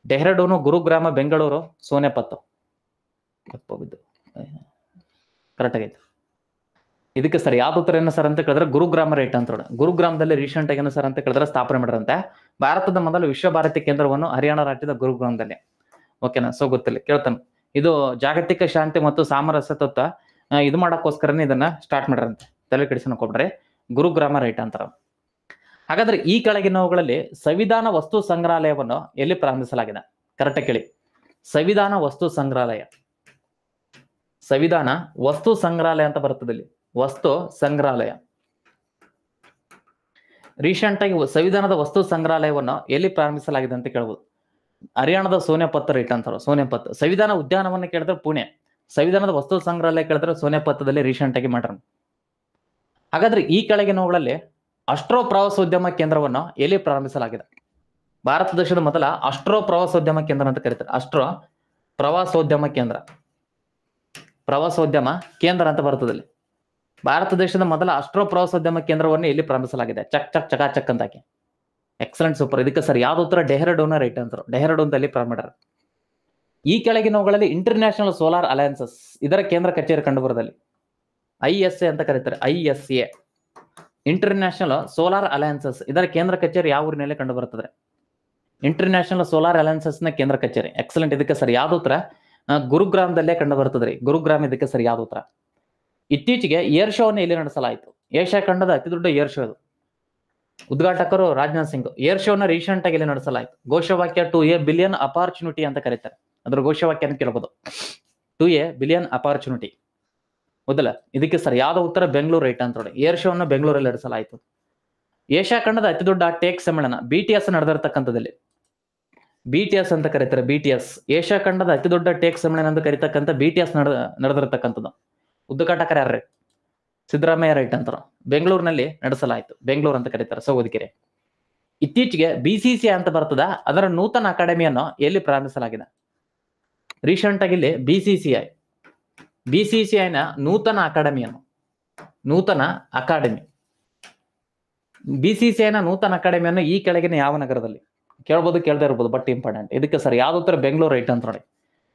ಡೆಹ್ರಾಡೂನು, ಗುರುಗ್ರಾಮ, ಬೆಂಗಳೂರು, ಸೋನೆಪತ್. ಕರೆಕ್ಟ್ ಆಗೈತೆ. ಇದಕ್ಕೆ ಸರ್ ಯಾವ್ದು ಉತ್ತರ ಏನು ಸರ್ ಅಂತ ಕೇಳಿದ್ರೆ ಗುರುಗ್ರಾಮ ರೈಟ್ ಅಂತ ನೋಡಿ. ಗುರುಗ್ರಾಮದಲ್ಲಿ ರೀಸೆಂಟ್ ಆಗಿ ಏನು ಸರ್ ಅಂತ ಕೇಳಿದ್ರೆ ಸ್ಥಾಪನೆ ಮಾಡಿರಂತೆ ಭಾರತದ ಮೊದಲ ವಿಶ್ವಭಾರತಿ ಕೇಂದ್ರವನ್ನು ಹರಿಯಾಣ ರಾಜ್ಯದ ಗುರುಗ್ರಾಮದಲ್ಲಿ. ಓಕೆನಾ, ಸೊ ಗೊತ್ತಿಲ್ಲ ಕೇಳ್ತಾನೆ. ಇದು ಜಾಗತಿಕ ಶಾಂತಿ ಮತ್ತು ಸಾಮರಸ್ಯ ತತ್ವ ಇದು ಮಾಡಕ್ಕೋಸ್ಕರನೇ ಇದನ್ನ ಸ್ಟಾರ್ಟ್ ಮಾಡಿರಂತೆ. ತಲೆ ಕೆಡಿಸ್ಕೊಬ್ರಿ. ಗುರುಗ್ರಾಮ ರೈಟ್ ಅಂತಾರ. ಹಾಗಾದ್ರೆ ಈ ಕೆಳಗಿನವುಗಳಲ್ಲಿ ಸಂವಿಧಾನ ವಸ್ತು ಸಂಗ್ರಹಾಲಯವನ್ನು ಎಲ್ಲಿ ಪ್ರಾರಂಭಿಸಲಾಗಿದೆ? ಕರೆಕ್ಟ್ ಕೇಳಿ. ಸಂವಿಧಾನ ವಸ್ತು ಸಂಗ್ರಹಾಲಯ, ಸಂವಿಧಾನ ವಸ್ತು ಸಂಗ್ರಹಾಲಯ ಅಂತ ಬರ್ತದೆ ಇಲ್ಲಿ. ವಸ್ತು ಸಂಗ್ರಹಾಲಯ ರೀಸೆಂಟ್ ಆಗಿ ಸಂವಿಧಾನದ ವಸ್ತು ಸಂಗ್ರಹಾಲಯವನ್ನು ಎಲ್ಲಿ ಪ್ರಾರಂಭಿಸಲಾಗಿದೆ ಅಂತ ಕೇಳಬಹುದು. ಹರಿಯಾಣದ ಸೋನೆಪತ್ ರೈಟ್ ಅಂತಾರ. ಸೋನೆಪತ್. ಸಂವಿಧಾನ ಉದ್ಯಾನವನ್ನ ಕೇಳಿದ್ರೆ ಪುಣೆ. ಸಂವಿಧಾನದ ವಸ್ತು ಸಂಗ್ರಹಾಲಯ ಕೇಳಿದ್ರೆ ಸೋನೆಪತ್ತದಲ್ಲಿ ರೀಸೆಂಟ್ ಆಗಿ ಮಾಡ್ರ. ಹಾಗಾದ್ರೆ ಈ ಕೆಳಗಿನವುಗಳಲ್ಲಿ ಅಸ್ಟ್ರೋ ಪ್ರವಾಸೋದ್ಯಮ ಕೇಂದ್ರವನ್ನು ಎಲ್ಲಿ ಪ್ರಾರಂಭಿಸಲಾಗಿದೆ? ಭಾರತ ದೇಶದ ಮೊದಲ ಅಸ್ಟ್ರೋ ಪ್ರವಾಸೋದ್ಯಮ ಕೇಂದ್ರ ಅಂತ ಕರೀತಾರೆ. ಅಸ್ಟ್ರೋ ಪ್ರವಾಸೋದ್ಯಮ ಕೇಂದ್ರ, ಪ್ರವಾಸೋದ್ಯಮ ಕೇಂದ್ರ ಅಂತ ಬರ್ತದಲ್ಲಿ. ಭಾರತ ದೇಶದ ಮೊದಲ ಅಸ್ಟ್ರೋ ಪ್ರವಾಸೋದ್ಯಮ ಕೇಂದ್ರವನ್ನು ಎಲ್ಲಿ ಪ್ರಾರಂಭಿಸಲಾಗಿದೆ? ಚಕ್ ಅಂತ ಹಾಕಿ. Excellent, super. ಇದಕ್ಕೆ ಸರ್ ಯಾವ್ದು ಉತ್ತರ? ಡೆಹ್ರಾಡೂನ್ ರೈಟ್ ಅಂತಾರೆ. ಡೆಹ್ರಾಡೂನ್ದಲ್ಲಿ ಪ್ರಾರಂಭ ಮಾಡ್ಯಾರ. ಈ ಕೆಳಗಿನವುಗಳಲ್ಲಿ ಇಂಟರ್ನ್ಯಾಷನಲ್ ಸೋಲಾರ್ ಅಲಯನ್ಸಸ್ ಇದರ ಕೇಂದ್ರ ಕಚೇರಿ ಕಂಡುಬರುದಲ್ಲಿ ISA ಅಂತ ಕರೀತಾರೆ. ISA ಇಂಟರ್ನ್ಯಾಷನಲ್ ಸೋಲಾರ್ ಅಲಯನ್ಸಸ್ ಇದರ ಕೇಂದ್ರ ಕಚೇರಿ ಯಾವ ಊರಿನಲ್ಲಿ ಕಂಡು ಬರುತ್ತದೆ? ಇಂಟರ್ನ್ಯಾಷನಲ್ ಸೋಲಾರ್ ಅಲಯನ್ಸಸ್ ನ ಕೇಂದ್ರ ಕಚೇರಿ. ಎಕ್ಸಲೆಂಟ್. ಇದಕ್ಕೆ ಸರ್ ಯಾವ್ದು ಉತ್ತರ? ಗುರುಗ್ರಾಮದಲ್ಲೇ ಕಂಡು ಬರ್ತದ್ರಿ. ಗುರುಗ್ರಾಮ್ ಇದಕ್ಕೆ ಸರ್ ಯಾವ್ದು ಉತ್ತರ? ಇತ್ತೀಚೆಗೆ ಏರ್ ಶೋವನ್ನು ಎಲ್ಲಿ ನಡೆಸಲಾಯಿತು? ಏಷ್ಯಾ ಖಂಡದ ಅತಿ ದೊಡ್ಡ ಏರ್ ಶೋ ಇದು. ಉದ್ಘಾಟಕರು ರಾಜನಾಥ್ ಸಿಂಗ್. ಏರ್ ಶೋನ ರೀಸೆಂಟ್ ಆಗಿ ಎಲ್ಲಿ ನಡೆಸಲಾಯಿತು? ಘೋಷವಾಕ್ಯ ಟು ಎ ಬಿಲಿಯನ್ ಅಪಾರ್ಚುನಿಟಿ ಅಂತ ಕರೀತಾರೆ. ಅದ್ರ ಘೋಷವಾಕ್ಯ ಅಂತ ಕೇಳಬಹುದು. To a billion opportunity. ಮೊದಲ ಇದಕ್ಕೆ ಸರ್ ಯಾವ್ದು ಉತ್ತರ? ಬೆಂಗಳೂರು ರೈಟ್ ಅಂತ ನೋಡಿ. ಏರ್ ಶೋವನ್ನು ಬೆಂಗಳೂರಲ್ಲಿ ನಡೆಸಲಾಯಿತು. ಏಷ್ಯಾ ಖಂಡದ ಅತಿ ದೊಡ್ಡ ಟೇಕ್ ಸಮ್ಮೇಳನ BTS ನಡೆದಿರ್ತಕ್ಕಂಥದ್ದಲ್ಲಿ. BTS ಅಂತ ಕರೀತಾರೆ. BTS ಏಷ್ಯಾ ಖಂಡದ ಅತಿ ದೊಡ್ಡ ಟೇಕ್ ಸಮ್ಮೇಳನ ಅಂತ ಕರೀತಕ್ಕಂಥ BTS ನಡೆದಿರ್ತಕ್ಕಂಥದ್ದು. ಉದ್ಘಾಟಕರು ಯಾರ್ರಿ? ಸಿದ್ದರಾಮಯ್ಯ ರೈಟ್ ಅಂತಾರ. ಬೆಂಗಳೂರಿನಲ್ಲಿ ನಡೆಸಲಾಯಿತು. ಬೆಂಗಳೂರು ಅಂತ ಕರೀತಾರೆ. ಸೊ ಓದಿಕೆರೆ. ಇತ್ತೀಚೆಗೆ BCCI ಅಂತ ಬರ್ತದ. ಅದರ ನೂತನ ಅಕಾಡೆಮಿಯನ್ನು ಎಲ್ಲಿ ಪ್ರಾರಂಭಿಸಲಾಗಿದೆ? ರೀಸೆಂಟ್ ಆಗಿ ಇಲ್ಲಿ BCCI ನ ನೂತನ ಅಕಾಡೆಮಿಯನ್ನು, ನೂತನ ಅಕಾಡೆಮಿ, BCCI ನ ನೂತನ ಅಕಾಡೆಮಿಯನ್ನು ಈ ಕೆಳಗಿನ ಯಾವ ನಗರದಲ್ಲಿ? ಕೇಳ್ಬೋದು, ಕೇಳದೇ ಇರ್ಬೋದು, ಬಟ್ ಇಂಪಾರ್ಟೆಂಟ್. ಇದಕ್ಕೆ ಸರ್ ಯಾವ್ದು ಉತ್ತರ? ಬೆಂಗಳೂರು ರೈಟ್ ಅಂತ ನೋಡಿ.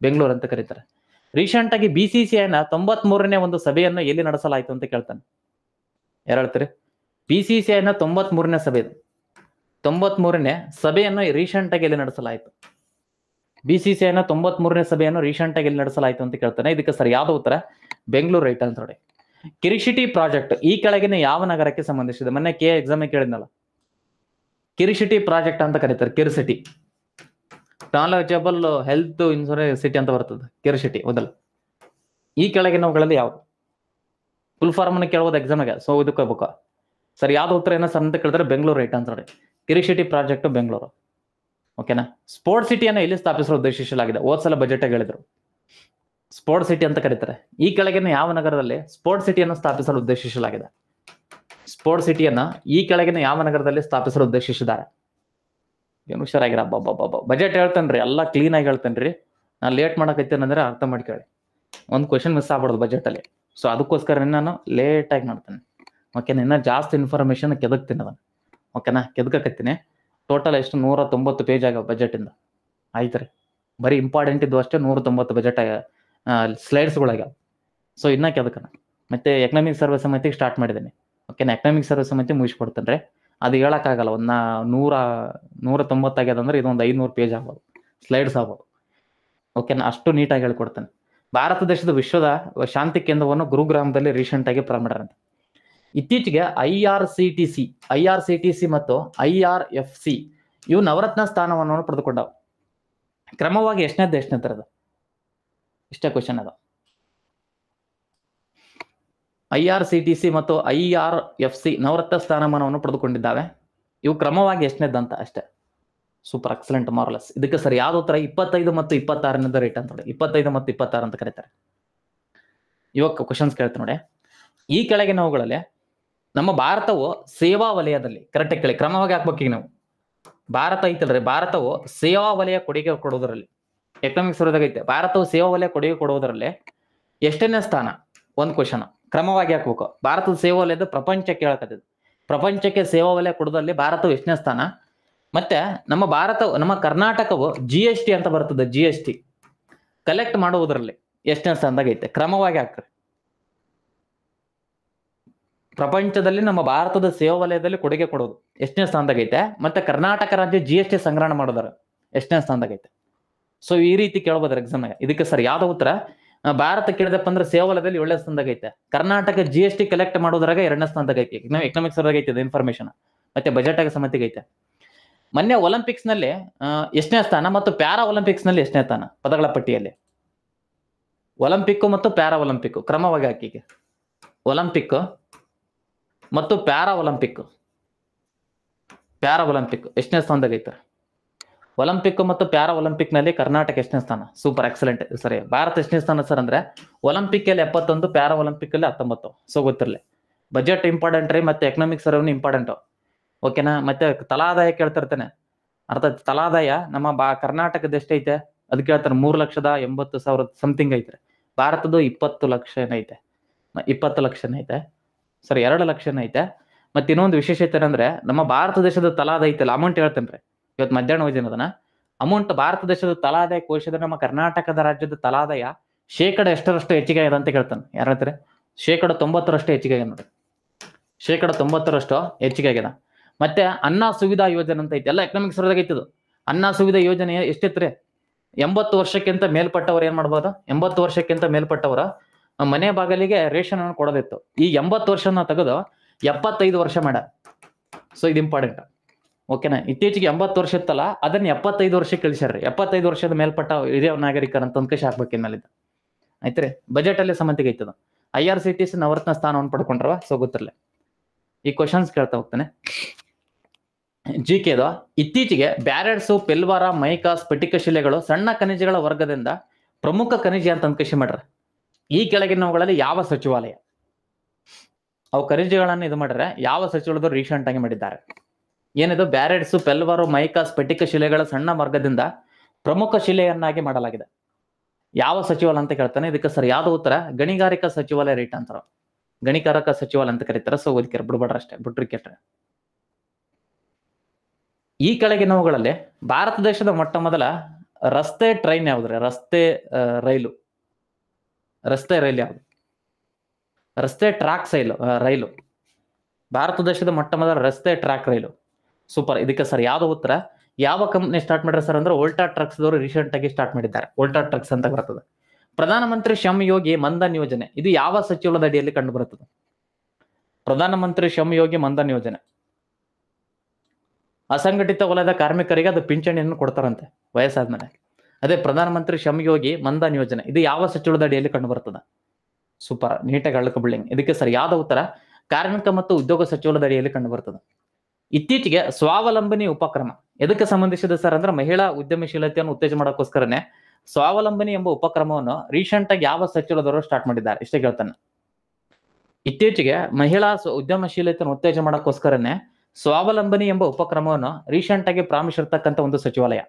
ಬೆಂಗಳೂರು ಅಂತ ಕರೀತಾರೆ. ರೀಸೆಂಟ್ ಆಗಿ BCCI ನ 93ನೇ ಒಂದು ಸಭೆಯನ್ನು ಎಲ್ಲಿ ನಡೆಸಲಾಯಿತು ಅಂತ ಕೇಳ್ತಾನೆ. ಯಾರು ಹೇಳ್ತೀರಿ? BCCI ನ 93ನೇ ಸಭೆ, 93ನೇ ಸಭೆಯನ್ನು ರೀಸೆಂಟ್ ಆಗಿ ಎಲ್ಲಿ ನಡೆಸಲಾಯಿತು? BCCI ನ 93ನೇ ಸಭೆಯನ್ನು ರೀಸೆಂಟ್ ಆಗಿ ಎಲ್ಲಿ ನಡೆಸಲಾಯಿತು ಅಂತ ಕೇಳ್ತಾನೆ. ಇದಕ್ಕೆ ಸರ್ ಯಾವ್ದು ಉತ್ತರ? ಬೆಂಗಳೂರು ರೈಟ್ ಅಂತ ನೋಡಿ. ಕಿರಿಸಿಟಿ ಪ್ರಾಜೆಕ್ಟ್ ಈ ಕೆಳಗಿನ ಯಾವ ನಗರಕ್ಕೆ ಸಂಬಂಧಿಸಿದೆ? ಮೊನ್ನೆ KA ಎಕ್ಸಾಮ್ ಕೇಳಿದ್ನಲ್ಲ. ಕಿರಿಸಿಟಿ ಪ್ರಾಜೆಕ್ಟ್ ಅಂತ ಕರೀತಾರೆ. ಕಿರಿಸಿಟಿ ನಾಲೆಜಬಲ್ ಹೆಲ್ತ್ ಇನ್ಶೂರೆನ್ಸ್ ಸಿಟಿ ಅಂತ ಬರ್ತದೆ. ಕಿರಿಸಿಟಿ ಮೊದಲು. ಈ ಕೆಳಗಿನವುಗಳಲ್ಲಿ ಯಾವ್ದು? ಫುಲ್ ಫಾರ್ಮ್ ಅನ್ನು ಕೇಳಬಹುದು ಎಕ್ಸಾಮ್ಗೆ. ಸೊ ಇದಕ್ಕೆ ಹೋಗ್ಬೇಕು. ಸರ್ ಯಾವ್ದು ಉತ್ತರ ಏನೋ ಸರ್ ಅಂತ ಕೇಳಿದ್ರೆ ಬೆಂಗಳೂರು ರೈಟ್ ಅಂತ ನೋಡಿ. ಕಿರಿಸಿಟಿ ಪ್ರಾಜೆಕ್ಟ್ ಬೆಂಗಳೂರು. ಓಕೆನಾ. ಸ್ಪೋರ್ಟ್ಸ್ ಸಿಟಿಯನ್ನು ಎಲ್ಲಿ ಸ್ಥಾಪಿಸಲು ಉದ್ದೇಶಿಸಲಾಗಿದೆ? ಹೋದ್ಸಲ ಬಜೆಟ್ ಆಗಿ ಹೇಳಿದ್ರು. ಸ್ಪೋರ್ಟ್ಸ್ ಸಿಟಿ ಅಂತ ಕರೀತಾರೆ. ಈ ಕೆಳಗಿನ ಯಾವ ನಗರದಲ್ಲಿ ಸ್ಪೋರ್ಟ್ಸ್ ಸಿಟಿಯನ್ನು ಸ್ಥಾಪಿಸಲು ಉದ್ದೇಶಿಸಲಾಗಿದೆ? ಸ್ಪೋರ್ಟ್ಸ್ ಸಿಟಿಯನ್ನ ಈ ಕೆಳಗಿನ ಯಾವ ನಗರದಲ್ಲಿ ಸ್ಥಾಪಿಸಲು ಉದ್ದೇಶಿಸಿದ್ದಾರೆ? ಏನು ಹುಷಾರಾಗಿರ. ಬಜೆಟ್ ಹೇಳ್ತೇನ್ರಿ, ಎಲ್ಲ ಕ್ಲೀನ್ ಆಗಿ ಹೇಳ್ತೇನ್ರಿ. ನಾನು ಲೇಟ್ ಮಾಡಕತ್ತೇನಂದ್ರೆ ಅರ್ಥ ಮಾಡ್ಕೊಳ್ಳಿ. ಒಂದು ಕ್ವಶನ್ ಮಿಸ್ ಆಗ್ಬಾರ್ದು ಬಜೆಟ್ ಅಲ್ಲಿ. ಸೊ ಅದಕ್ಕೋಸ್ಕರ ನಾನು ಲೇಟ್ ಆಗಿ ಮಾಡ್ತೇನೆ. ಓಕೆನಾ. ಇನ್ನ ಜಾಸ್ತಿ ಇನ್ಫಾರ್ಮೇಶನ್ ಕೆದಕ್ತೀನಿ ಅದನ್ನ. ಓಕೆನಾ. ಕೆದಕತ್ತೀನಿ. ಟೋಟಲ್ ಎಷ್ಟು? 190 ಪೇಜ್ ಆಗ ಬಜೆಟ್ ಇಂದ. ಆಯ್ತ್ರಿ. ಬರೀ ಇಂಪಾರ್ಟೆಂಟ್ ಇದ್ದು ಅಷ್ಟೇ 190 ಬಜೆಟ್ ಸ್ಲೈಡ್ಸ್ಗಳಾಗ. ಸೊ ಇನ್ನ ಕೆದಕನ ಮತ್ತೆ ಎಕನಾಮಿಕ್ ಸರ್ವೆ ಸಮಿತಿಗೆ ಸ್ಟಾರ್ಟ್ ಮಾಡಿದ್ದೀನಿ. ಓಕೆನಾ. ಎಕನಾಮಿಕ್ ಸರ್ವೆ ಸಮಿತಿ ಮುಗಿಸ್ಕೊಡ್ತೇನೆ. ಅದು ಹೇಳಕ್ಕಾಗಲ್ಲ. 190 ಆಗ್ಯದ ಅಂದ್ರೆ ಇದೊಂದು 500 ಪೇಜ್ ಆಗ್ಬೋದು, ಸ್ಲೈಡ್ಸ್ ಆಗ್ಬೋದು. ಓಕೆನಾ. ಅಷ್ಟು ನೀಟಾಗಿ ಹೇಳ್ಕೊಡ್ತೇನೆ. ಭಾರತ ದೇಶದ ವಿಶ್ವದ ಶಾಂತಿ ಕೇಂದ್ರವನ್ನು ಗುರುಗ್ರಾಮದಲ್ಲಿ ರೀಸೆಂಟ್ ಆಗಿ ಪ್ರಾರಂಭ ಮಾಡಿರಂತೆ. ಇತ್ತೀಚೆಗೆ IRCTC ಮತ್ತು IRFC ಇವು ನವರತ್ನ ಸ್ಥಾನವನ್ನು ಪಡೆದುಕೊಂಡವು. ಕ್ರಮವಾಗಿ ಎಷ್ಟನೇ ತರದ? ಇಷ್ಟೇ ಕ್ವಶನ್ ಅದ. IRCTC ಮತ್ತು IRFC ನವರತ್ನ ಸ್ಥಾನಮಾನವನ್ನು ಪಡೆದುಕೊಂಡಿದ್ದಾವೆ. ಇವು ಕ್ರಮವಾಗಿ ಎಷ್ಟನೇದಂತ ಅಷ್ಟೇ. Super, excellent, marvellous. ಇದಕ್ಕೆ ಸರಿ ಯಾವ್ದು ಉತ್ತರ? 25 ಮತ್ತು 26 ರೈಟ್ ಅಂತ ನೋಡಿ. 25 ಮತ್ತು 26 ಅಂತ ಕರೀತಾರೆ. ಇವಾಗ ಕ್ವಶನ್ಸ್ ಕೇಳ್ತೀನಿ ನೋಡಿ. ಈ ಕೆಳಗಿನವುಗಳಲ್ಲಿ ನಮ್ಮ ಭಾರತವು ಸೇವಾ ವಲಯದಲ್ಲಿ ಕರೆಕ್ಟ್ ಕೇಳಿ, ಕ್ರಮವಾಗಿ ಹಾಕ್ಬೇಕು. ಈಗ ನಾವು ಭಾರತ ಐತಲ್ರಿ, ಭಾರತವು ಸೇವಾ ವಲಯ ಕೊಡುಗೆ ಕೊಡುವುದರಲ್ಲಿ ಎಕನಾಮಿಕ್ಸ್ ಐತೆ. ಭಾರತವು ಸೇವಾ ವಲಯ ಕೊಡುಗೆ ಕೊಡುವುದರಲ್ಲಿ ಎಷ್ಟನೇ ಸ್ಥಾನ? ಒಂದು ಕ್ವಶನ್ ಕ್ರಮವಾಗಿ ಹಾಕ್ಬೇಕು. ಭಾರತದ ಸೇವಾ ವಲಯದ ಪ್ರಪಂಚಕ್ಕೆ ಹೇಳಕತ್ತಿದ್ದು, ಪ್ರಪಂಚಕ್ಕೆ ಸೇವಾ ವಲಯ ಕೊಡುವುದರಲ್ಲಿ ಭಾರತವು ಎಷ್ಟನೇ ಸ್ಥಾನ? ಮತ್ತೆ ನಮ್ಮ ಕರ್ನಾಟಕವು GST ಅಂತ ಬರ್ತದೆ, GST ಕಲೆಕ್ಟ್ ಮಾಡುವುದರಲ್ಲಿ ಎಷ್ಟನೇ ಸ್ಥಾನದಾಗ ಐತೆ? ಕ್ರಮವಾಗಿ ಹಾಕ್ರಿ. ಪ್ರಪಂಚದಲ್ಲಿ ನಮ್ಮ ಭಾರತದ ಸೇವಾ ವಲಯದಲ್ಲಿ ಕೊಡುಗೆ ಕೊಡೋದು ಎಷ್ಟನೇ ಸ್ಥಾನದಾಗ ಐತೆ? ಮತ್ತೆ ಕರ್ನಾಟಕ ರಾಜ್ಯ GST ಸಂಗ್ರಹಣೆ ಮಾಡೋದಾರ ಎಷ್ಟನೇ ಸ್ಥಾನದಾಗ ಐತೆ? ಸೊ ಈ ರೀತಿ ಕೇಳ್ಬೋದ್ರ ಎಕ್ಸಾಮ್ನಾಗ. ಇದಕ್ಕೆ ಸರ್ ಯಾವ್ದು ಉತ್ತರ? ಭಾರತ ಕೇಳಿದಪ್ಪ ಅಂದ್ರೆ ಸೇವಾ ವಲಯದಲ್ಲಿ 7ನೇ ಸ್ಥಾನದಾಗ ಐತೆ. ಕರ್ನಾಟಕ GST ಕಲೆಕ್ಟ್ ಮಾಡೋದ್ರಾಗ 2ನೇ ಸ್ಥಾನದಾಗ ಐತಿ. ಎಕನಾಮಿಕ್ಸ್ ಐತೆ ಇನ್ಫಾರ್ಮೇಶನ್. ಮತ್ತೆ ಬಜೆಟ್ ಆಗ ಸಮಿತಿಗೆ ಐತೆ. ಮೊನ್ನೆ ಒಲಿಂಪಿಕ್ಸ್ ನಲ್ಲಿ ಎಷ್ಟನೇ ಸ್ಥಾನ ಮತ್ತು ಪ್ಯಾರಾ ಒಲಿಂಪಿಕ್ಸ್ ನಲ್ಲಿ ಎಷ್ಟನೇ ಸ್ಥಾನ? ಪದಗಳ ಪಟ್ಟಿಯಲ್ಲಿ ಒಲಿಂಪಿಕ್ ಮತ್ತು ಪ್ಯಾರಾ ಒಲಿಂಪಿಕ್ ಕ್ರಮವಾಗಿ ಹಾಕಿ. ಒಲಿಂಪಿಕ್ ಮತ್ತು ಪ್ಯಾರಾ ಒಲಿಂಪಿಕ್ ಎಷ್ಟನೇ ಸ್ಥಾನದಾಗ ಐತೆ? ಒಲಿಂಪಿಕ್ ಮತ್ತು ಪ್ಯಾರಾ ಒಲಿಂಪಿಕ್ ನಲ್ಲಿ ಕರ್ನಾಟಕ ಎಷ್ಟನೇ ಸ್ಥಾನ? Super excellent. ಸರಿ, ಭಾರತ ಎಷ್ಟನೇ ಸ್ಥಾನ ಸರ್ ಅಂದ್ರೆ ಒಲಿಂಪಿಕ್ ಅಲ್ಲಿ 71, ಪ್ಯಾರಾ ಒಲಿಂಪಿಕ್ ಅಲ್ಲಿ 19. ಸೊ ಗೊತ್ತಿರಲಿ. ಬಜೆಟ್ ಇಂಪಾರ್ಟೆಂಟ್ ರೀ, ಮತ್ತೆ ಎಕನಾಮಿಕ್ಸ್ ಇಂಪಾರ್ಟೆಂಟ್. ಓಕೆನಾ? ಮತ್ತೆ ತಲಾದಾಯ ಕೇಳ್ತಿರ್ತೇನೆ. ಅರ್ಥಾತ್ ತಲಾದಾಯ ನಮ್ಮ ಕರ್ನಾಟಕದ ಎಷ್ಟೈತೆ ಅದು ಕೇಳ್ತಾರೆ. 3,80,000 ಸಮಥಿಂಗ್ ಐತ್ರಿ. ಭಾರತದ್ದು 20 ಲಕ್ಷ ಐತೆ, 20 ಲಕ್ಷ ಐತೆ. ಸರಿ, 2 ಲಕ್ಷ ಐತೆ. ಮತ್ತೆ ಇನ್ನೊಂದು ವಿಶೇಷತೆ ಏನಂದ್ರೆ ನಮ್ಮ ಭಾರತ ದೇಶದ ತಲಾದಾಯ ಐತಲ್ಲ, ಅಮೌಂಟ್ ಹೇಳ್ತೇನ್ರಿ ಇವತ್ತು ಮಧ್ಯಾಹ್ನ ಓದಿನದನ್ನ. ಅಮೌಂಟ್ ಭಾರತ ದೇಶದ ತಲಾದಾಯ ಕೋಶದ ನಮ್ಮ ಕರ್ನಾಟಕದ ರಾಜ್ಯದ ತಲಾದಾಯ ಶೇಕಡ ಎಷ್ಟರಷ್ಟು ಹೆಚ್ಚಿಗೆ ಆಗಿದೆ ಅಂತ ಕೇಳ್ತಾನೆ. ಯಾರು ಹೇಳ್ತಾರೆ? ಶೇಕಡ 90ರಷ್ಟು ಹೆಚ್ಚಿಗೆ ಆಗಿದೆ ನೋಡಿ. ಶೇಕಡ 90ರಷ್ಟು ಹೆಚ್ಚಿಗೆ ಆಗಿದೆ. ಮತ್ತೆ ಅನ್ನ ಸುವಿಧಾ ಯೋಜನೆ ಅಂತ ಐತಿ, ಎಲ್ಲ ಎಕನಾಮಿಕ್ಸ್ ಐತದು. ಅನ್ನ ಸುವಿಧಾ ಯೋಜನೆ ಎಷ್ಟಿತ್ರಿ? 80 ವರ್ಷಕ್ಕಿಂತ ಮೇಲ್ಪಟ್ಟವ್ರು ಏನ್ ಮಾಡ್ಬೋದು? 80 ವರ್ಷಕ್ಕಿಂತ ಮೇಲ್ಪಟ್ಟವರ ಮನೆ ಬಾಗಿಲಿಗೆ ರೇಷನ್ ಅನ್ನು ಕೊಡೋದಿತ್ತು. ಈ 80 ವರ್ಷನ ತೆಗೆದು 75 ವರ್ಷ ಮಾಡ. ಸೊ ಇದು ಇಂಪಾರ್ಟೆಂಟ್. ಓಕೆನಾ? ಇತ್ತೀಚೆಗೆ 80 ವರ್ಷ ಇತ್ತಲ್ಲ, ಅದನ್ನ 75 ವರ್ಷಕ್ಕೆ ಇಳಿಸ್ಯಾರ್ರಿ. 75 ವರ್ಷದ ಮೇಲ್ಪಟ್ಟ ಹಿರಿಯ ನಾಗರಿಕರ ಅಂತ ಅಂದ್ಕೇಶ್ ಹಾಕ್ಬೇಕು ಇನ್ಮೇಲಿಂದ. ಆಯ್ತ್ರಿ? ಬಜೆಟ್ ಅಲ್ಲಿ ಸಮಂತಿಗೆ ಐತದ. IRCTC ನವರತ್ನ ಸ್ಥಾನವನ್ನು ಪಡ್ಕೊಂಡ್ರವ. ಸೊ ಗೊತ್ತಿರಲಿ. ಈ ಕ್ವಶನ್ಸ್ ಕೇಳ್ತಾ ಹೋಗ್ತಾನೆ. GK ಇತ್ತೀಚೆಗೆ ಬ್ಯಾರೆಟ್ಸು, ಪೆಲ್ವಾರ, ಮೈಕಾ, ಸ್ಫಟಿಕ ಶಿಲೆಗಳು ಸಣ್ಣ ಖನಿಜಗಳ ವರ್ಗದಿಂದ ಪ್ರಮುಖ ಖನಿಜ ಅಂತ ಅಂದ್ಕೇಶಿ ಮಾಡ್ರ. ಈ ಕೆಳಗಿನವುಗಳಲ್ಲಿ ಯಾವ ಸಚಿವಾಲಯ ಅವು ಖನಿಜಗಳನ್ನು ಇದು ಮಾಡ್ರೆ? ಯಾವ ಸಚಿವಾಲಯದವರು ರೀಸೆಂಟ್ ಆಗಿ ಮಾಡಿದ್ದಾರೆ? ಏನಿದು? ಬ್ಯಾರೆಟ್ಸು, ಪೆಲ್ವಾರು, ಮೈಕಾ, ಸ್ಫಟಿಕ ಶಿಲೆಗಳ ಸಣ್ಣ ವರ್ಗದಿಂದ ಪ್ರಮುಖ ಶಿಲೆಯನ್ನಾಗಿ ಮಾಡಲಾಗಿದೆ. ಯಾವ ಸಚಿವಾಲಯ ಅಂತ ಕೇಳ್ತಾನೆ. ಇದಕ್ಕೆ ಸರ್ ಯಾವ್ದು ಉತ್ತರ? ಗಣಿಗಾರಿಕಾ ಸಚಿವಾಲಯ ರೈಟ್ ಅಂತಾರ. ಗಣಿಗಾರಿಕಾ ಸಚಿವಾಲಯ ಅಂತ ಕರೀತಾರ. ಸೊ ಓದ್ಕಿರ ಬಿಡ್ಬೇಡ್ರ ಅಷ್ಟೇ, ಬಿಟ್ರಿ ಕೆಟ್ರೆ. ಈ ಕೆಳಗಿನವುಗಳಲ್ಲಿ ಭಾರತ ದೇಶದ ಮೊಟ್ಟ ಮೊದಲ ರಸ್ತೆ ಟ್ರೈನ್ ಯಾವ್ದ್ರಿ? ರಸ್ತೆ ರೈಲು ಯಾವ್ದು? ರಸ್ತೆ ಟ್ರ್ಯಾಕ್ ರೈಲು. ಭಾರತ ದೇಶದ ಮೊಟ್ಟ ಮೊದಲ ರಸ್ತೆ ಟ್ರ್ಯಾಕ್ ರೈಲು. ಸೂಪರ್. ಇದಕ್ಕೆ ಸರ್ ಯಾವ್ದು ಉತ್ತರ? ಯಾವ ಕಂಪ್ನಿ ಸ್ಟಾರ್ಟ್ ಮಾಡ್ಯಾರ ಸರ್ ಅಂದ್ರೆ ವೋಲ್ಟಾ ಟ್ರಕ್ಸ್ ದವರು ರೀಸೆಂಟ್ ಆಗಿ ಸ್ಟಾರ್ಟ್ ಮಾಡಿದ್ದಾರೆ. ವೋಲ್ಟಾ ಟ್ರಕ್ಸ್ ಅಂತ ಬರ್ತದೆ. ಪ್ರಧಾನಮಂತ್ರಿ ಶ್ರಮ್ ಯೋಗಿ ಮನ್ಧನ್ ಯೋಜನೆ ಇದು ಯಾವ ಸಚಿವಾಲಯದ ಅಡಿಯಲ್ಲಿ ಕಂಡು ಬರುತ್ತದೆ? ಪ್ರಧಾನಮಂತ್ರಿ ಶ್ರಮ್ ಯೋಗಿ ಮನ್ಧನ್ ಯೋಜನೆ ಅಸಂಘಟಿತ ವಲಯದ ಕಾರ್ಮಿಕರಿಗೆ ಅದು ಪಿಂಚಣಿಯನ್ನು ಕೊಡ್ತಾರಂತೆ ವಯಸ್ಸಾದ್ಮೇಲೆ. ಅದೇ ಪ್ರಧಾನಮಂತ್ರಿ ಶ್ರಮ್ ಯೋಗಿ ಮನ್ಧನ್ ಯೋಜನೆ ಇದು ಯಾವ ಸಚಿವಾಲಯದ ಅಡಿಯಲ್ಲಿ ಕಂಡು ಬರ್ತದೆ? ಸೂಪರ್, ನೀಟಾಗಿ ಅಳ್ಳಕ ಬಿಲ್ಡಿಂಗ್. ಇದಕ್ಕೆ ಸರ್ ಯಾವ್ದು ಉತ್ತರ? ಕಾರ್ಮಿಕ ಮತ್ತು ಉದ್ಯೋಗ ಸಚಿವಾಲಯದ ಅಡಿಯಲ್ಲಿ ಕಂಡು ಬರ್ತದೆ. ಇತ್ತೀಚೆಗೆ ಸ್ವಾವಲಂಬನಿ ಉಪಕ್ರಮ ಎದಕ್ಕೆ ಸಂಬಂಧಿಸಿದ ಸರ್ ಅಂದ್ರೆ ಮಹಿಳಾ ಉದ್ಯಮಶೀಲತೆಯನ್ನು ಉತ್ತೇಜನ ಮಾಡೋಕ್ಕೋಸ್ಕರನೇ ಸ್ವಾವಲಂಬನಿ ಎಂಬ ಉಪಕ್ರಮವನ್ನು ರೀಸೆಂಟ್ ಆಗಿ ಯಾವ ಸಚಿವಾಲಯದವರು ಸ್ಟಾರ್ಟ್ ಮಾಡಿದ್ದಾರೆ? ಇಷ್ಟೇ ಕೇಳ್ತಾನೆ. ಇತ್ತೀಚೆಗೆ ಮಹಿಳಾ ಉದ್ಯಮಶೀಲತೆಯನ್ನು ಉತ್ತೇಜನ ಮಾಡೋಕ್ಕೋಸ್ಕರನೇ ಸ್ವಾವಲಂಬನಿ ಎಂಬ ಉಪಕ್ರಮವನ್ನು ರೀಸೆಂಟ್ ಆಗಿ ಪ್ರಾರಂಭಿಸಿರ್ತಕ್ಕಂಥ ಒಂದು ಸಚಿವಾಲಯ.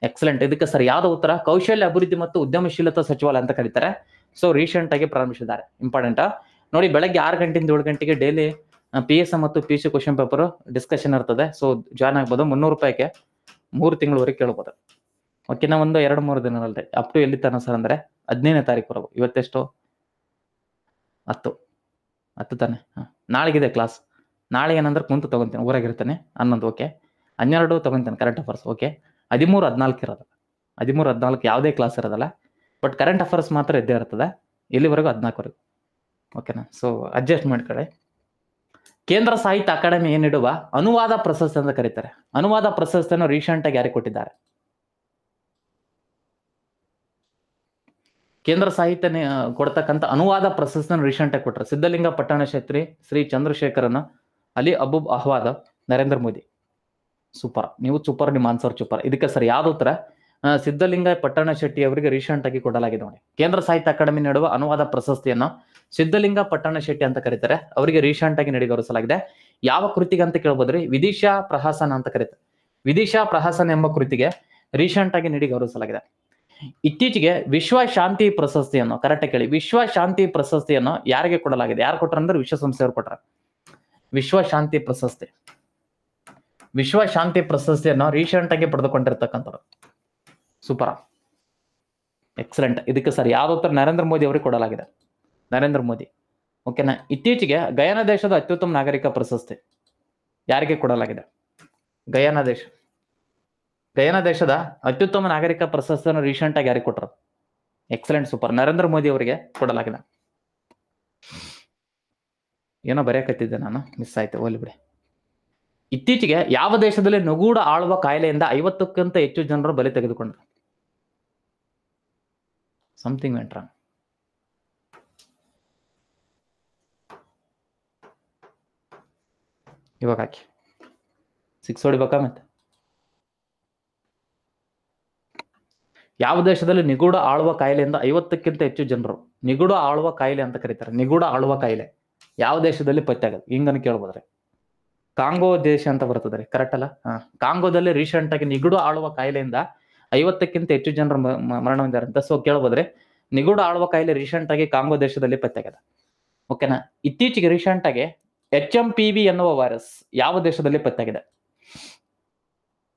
ಎಕ್ಸಲೆಂಟ್. ಇದಕ್ಕೆ ಸರ್ ಯಾವ್ದು ಉತ್ತರ? ಕೌಶಲ್ಯ ಅಭಿವೃದ್ಧಿ ಮತ್ತು ಉದ್ಯಮಶೀಲತಾ ಸಚಿವಾಲಯ ಅಂತ ಕರೀತಾರೆ. ಸೊ ರೀಸೆಂಟ್ ಆಗಿ ಪ್ರಾರಂಭಿಸಿದ್ದಾರೆ. ಇಂಪಾರ್ಟೆಂಟ್ ನೋಡಿ. ಬೆಳಗ್ಗೆ 6 ಗಂಟೆಯಿಂದ 7 ಗಂಟೆಗೆ ಡೈಲಿ PSM ಮತ್ತು PC ಕ್ವಶನ್ ಪೇಪರ್ ಡಿಸ್ಕಷನ್ ಇರ್ತದೆ. ಸೊ ಜಾಯ್ನ್ ಆಗ್ಬೋದು. 300 ರೂಪಾಯಿಗೆ 3 ತಿಂಗಳವರೆಗೆ ಕೇಳ್ಬೋದು. ಓಕೆನಾ? ಒಂದು 2-3 ದಿನ ಅಲ್ರಿ. ಅಪ್ ಟು ಎಲ್ಲಿ ತನ ಸರ್ ಅಂದ್ರೆ 15ನೇ ತಾರೀಕು. ಇವತ್ತೆಷ್ಟು? 10 ತಾನೆ. ನಾಳೆಗಿದೆ ಕ್ಲಾಸ್. ನಾಳೆ ಏನಂದ್ರೆ ಕುಂತು ತಗೊಂತೀನಿ, ಊರಾಗಿರ್ತಾನೆ. 11 ಓಕೆ. 12 ತಗೊಂತೀನಿ ಕರೆಂಟ್ ಅಫೇರ್ಸ್. ಓಕೆ. 13, 14 ಇರೋದು. 13, 14 ಯಾವುದೇ ಕ್ಲಾಸ್ ಇರೋದಲ್ಲ. ಬಟ್ ಕರೆಂಟ್ ಅಫೇರ್ಸ್ ಮಾತ್ರ ಇದ್ದೇ ಇರ್ತದೆ. ಎಲ್ಲಿವರೆಗೂ 14ವರೆಗೂ. ಓಕೆನಾ? ಸೊ ಅಡ್ಜಸ್ಟ್ ಮಾಡ್ಕೊಳ್ಳಿ. ಕೇಂದ್ರ ಸಾಹಿತ್ಯ ಅಕಾಡೆಮಿ ನೀಡುವ ಅನುವಾದ ಪ್ರಶಸ್ತಿ ಅಂತ ಕರೀತಾರೆ. ಅನುವಾದ ಪ್ರಶಸ್ತಿಯನ್ನು ರೀಸೆಂಟ್ ಆಗಿ ಯಾರಿಗೆ ಕೊಟ್ಟಿದ್ದಾರೆ? ಕೇಂದ್ರ ಸಾಹಿತ್ಯ ಕೊಡ್ತಕ್ಕಂಥ ಅನುವಾದ ಪ್ರಶಸ್ತಿಯನ್ನು ರೀಸೆಂಟ್ ಆಗಿ ಕೊಟ್ಟರು. ಸಿದ್ಧಲಿಂಗ ಪಟ್ಟಣಶೆಟ್ಟಿ, ಶ್ರೀ ಚಂದ್ರಶೇಖರನ್, ಅಲಿ ಅಬೂಬ್ ಅಹ್ವಾದ್, ನರೇಂದ್ರ ಮೋದಿ. ಸೂಪರ್. ನೀವು ಸೂಪರ್, ನಿಮ್ಮ ಆನ್ಸರ್ ಸೂಪರ್. ಇದಕ್ಕೆ ಸರ್ ಯಾವ್ದು ಉತ್ತರ? ಸಿದ್ಧಲಿಂಗ ಪಟ್ಟಣ ಶೆಟ್ಟಿ ಅವರಿಗೆ ರೀಸೆಂಟ್ ಆಗಿ ಕೊಡಲಾಗಿದೆ ನೋಡಿ. ಕೇಂದ್ರ ಸಾಹಿತ್ಯ ಅಕಾಡೆಮಿ ನೀಡುವ ಅನುವಾದ ಪ್ರಶಸ್ತಿಯನ್ನು ಸಿದ್ಧಲಿಂಗ ಪಟ್ಟಣ ಶೆಟ್ಟಿ ಅಂತ ಕರೀತಾರೆ. ಅವರಿಗೆ ರೀಸೆಂಟ್ ಆಗಿ ನೀಡಿ ಗೌರವಿಸಲಾಗಿದೆ. ಯಾವ ಕೃತಿಗೆ ಅಂತ ಕೇಳ್ಬೋದ್ರಿ? ವಿದಿಶಾ ಪ್ರಹಸನ ಅಂತ ಕರೀತಾರೆ. ವಿದಿಶಾ ಪ್ರಹಸನ ಎಂಬ ಕೃತಿಗೆ ರೀಸೆಂಟ್ ಆಗಿ ನೀಡಿ ಗೌರವಿಸಲಾಗಿದೆ. ಇತ್ತೀಚೆಗೆ ವಿಶ್ವ ಶಾಂತಿ ಪ್ರಶಸ್ತಿಯನ್ನು, ಕರೆಕ್ಟ್ ಕೇಳಿ, ವಿಶ್ವ ಶಾಂತಿ ಪ್ರಶಸ್ತಿಯನ್ನು ಯಾರಿಗೆ ಕೊಡಲಾಗಿದೆ? ಯಾರು ಕೊಟ್ರ ಅಂದ್ರೆ ವಿಶ್ವಸಂಸ್ಥೆಯವರು ಕೊಟ್ರ. ವಿಶ್ವ ಶಾಂತಿ ಪ್ರಶಸ್ತಿ, ವಿಶ್ವ ಶಾಂತಿ ಪ್ರಶಸ್ತಿಯನ್ನು ರೀಸೆಂಟ್ ಆಗಿ ಪಡೆದುಕೊಂಡಿರ್ತಕ್ಕಂಥವ್ರು. Super, excellent. ಇದಕ್ಕೆ ಸರ್ ಯಾವ್ದು ಉತ್ತರ? ನರೇಂದ್ರ ಮೋದಿ ಅವರಿಗೆ ಕೊಡಲಾಗಿದೆ. ನರೇಂದ್ರ ಮೋದಿ. ಓಕೆನಾ. ಇತ್ತೀಚೆಗೆ ಗಯಾನ ದೇಶದ ಅತ್ಯುತ್ತಮ ನಾಗರಿಕ ಪ್ರಶಸ್ತಿ ಯಾರಿಗೆ ಕೊಡಲಾಗಿದೆ? ಗಯಾನ ದೇಶ, ಗಯಾನ ದೇಶದ ಅತ್ಯುತ್ತಮ ನಾಗರಿಕ ಪ್ರಶಸ್ತಿಯನ್ನು ರೀಸೆಂಟ್ ಆಗಿ ಯಾರಿಗೆ ಕೊಟ್ಟರು? ಎಕ್ಸಲೆಂಟ್, ಸೂಪರ್, ನರೇಂದ್ರ ಮೋದಿ ಅವರಿಗೆ ಕೊಡಲಾಗಿದೆ. ಏನೋ ಬರೆಯಕತ್ತಿದ್ದೆ ನಾನು, ಮಿಸ್ ಆಯ್ತು, ಹೋಗ್ಲಿ ಬಿಡಿ. ಇತ್ತೀಚೆಗೆ ಯಾವ ದೇಶದಲ್ಲಿ ನಿಗೂಢ ಆಳುವ ಕಾಯಿಲೆಯಿಂದ 50ಕ್ಕಿಂತ ಹೆಚ್ಚು ಜನರು ಬಲಿ ತೆಗೆದುಕೊಂಡರು? Something went wrong. ಇವಾಗ ಹಾಕಿ 6 ಹೊಡಿಬೇಕಾ ಮತ್ತೆ? ಯಾವ ದೇಶದಲ್ಲಿ ನಿಗೂಢ ಆಳುವ ಕಾಯಿಲೆಯಿಂದ 50ಕ್ಕಿಂತ ಹೆಚ್ಚು ಜನರು, ನಿಗೂಢ ಆಳುವ ಕಾಯಿಲೆ ಅಂತ ಕರೀತಾರೆ. ನಿಗೂಢ ಆಳುವ ಕಾಯಿಲೆ ಯಾವ ದೇಶದಲ್ಲಿ ಪತ್ತೆ ಆಗದು? ಹಿಂಗನ್ನು ಕೇಳ್ಬೋದ್ರಿ. ಕಾಂಗೋ ದೇಶ ಅಂತ ಬರ್ತದ್ರಿ, ಕರೆಕ್ಟ್ ಅಲ್ಲ? ಕಾಂಗೋದಲ್ಲಿ ರೀಸೆಂಟ್ ಆಗಿ ನಿಗೂಢ ಆಳುವ ಕಾಯಿಲೆಯಿಂದ 50ಕ್ಕಿಂತ ಹೆಚ್ಚು ಜನರು ಮರಣ ಹೊಂದಿದ್ದಾರೆ ಅಂತ. ಸೊ ಕೇಳ್ಬೋದ್ರಿ, ನಿಗೂಢ ಆಳುವ ಕಾಯಿಲೆ ರೀಸೆಂಟ್ ಆಗಿ ಕಾಂಗೋ ದೇಶದಲ್ಲಿ ಪತ್ತೆ ಆಗದ. ಓಕೆನಾ. ಇತ್ತೀಚೆಗೆ ರೀಸೆಂಟ್ ಆಗಿ HMPV ಎನ್ನುವ ವೈರಸ್ ಯಾವ ದೇಶದಲ್ಲಿ ಪತ್ತೆ ಆಗಿದೆ?